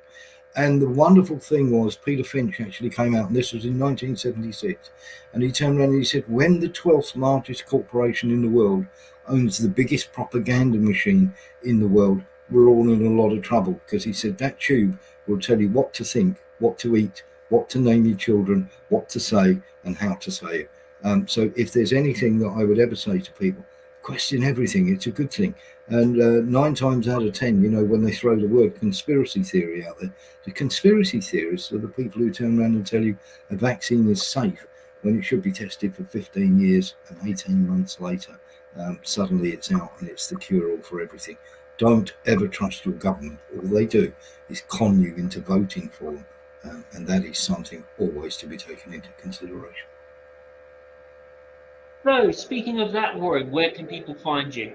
And the wonderful thing was Peter Finch actually came out, and this was in 1976, and he turned around and he said, when the 12th largest corporation in the world owns the biggest propaganda machine in the world, we're all in a lot of trouble, because he said that tube will tell you what to think, what to eat, what to name your children, what to say, and how to say it. So if there's anything that I would ever say to people, question everything. It's a good thing. And 9 times out of 10, when they throw the word conspiracy theory out there, the conspiracy theorists are the people who turn around and tell you a vaccine is safe when it should be tested for 15 years, and 18 months later, suddenly it's out and it's the cure-all for everything. Don't ever trust your government. All they do is con you into voting for them, and that is something always to be taken into consideration. So, speaking of that, Warren, where can people find you?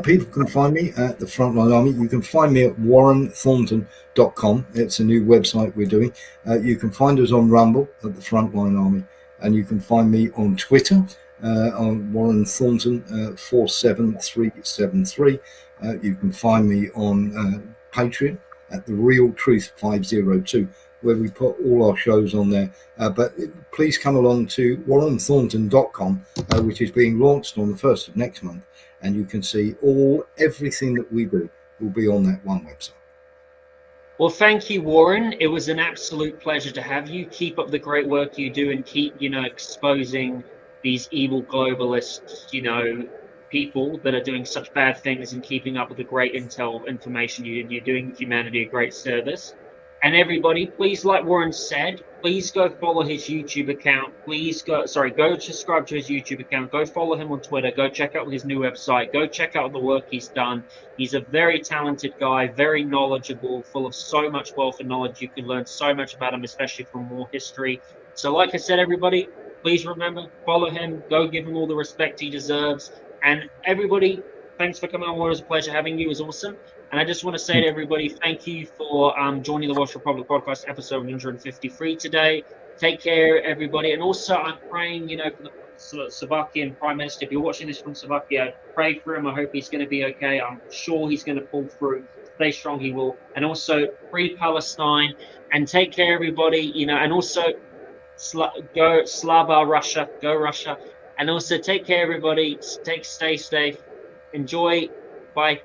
People can find me at the Frontline Army. You can find me at warrenthornton.com. It's a new website we're doing. You can find us on Rumble at the Frontline Army, and you can find me on Twitter on Warren Thornton 47373. You can find me on Patreon at The Real Truth 502, where we put all our shows on there. But please come along to warrenthornton.com, which is being launched on the 1st of next month, and you can see everything that we do will be on that one website. Well, thank you, Warren. It was an absolute pleasure to have you. Keep up the great work you do, and keep, exposing these evil globalists, people that are doing such bad things, and keeping up with the great information you're doing humanity a great service. And everybody, please, like Warren said, please go follow his YouTube account. Go subscribe to his YouTube account. Go follow him on Twitter. Go check out his new website. Go check out the work he's done. He's a very talented guy, very knowledgeable, full of so much wealth and knowledge. You can learn so much about him, especially from war history. So like I said, everybody, please remember, follow him. Go give him all the respect he deserves. And everybody, thanks for coming on. It was a pleasure having you. It was awesome. And I just want to say to everybody, thank you for joining the Welsh Republic Podcast, episode 153 today. Take care, everybody. And also, I'm praying, for the Slovakian Prime Minister. If you're watching this from Slovakia, pray for him. I hope he's going to be okay. I'm sure he's going to pull through. Stay strong, he will. And also, free Palestine. And take care, everybody. And also, go Slava Russia. Go Russia. And also, take care, everybody. Stay safe. Enjoy. Bye.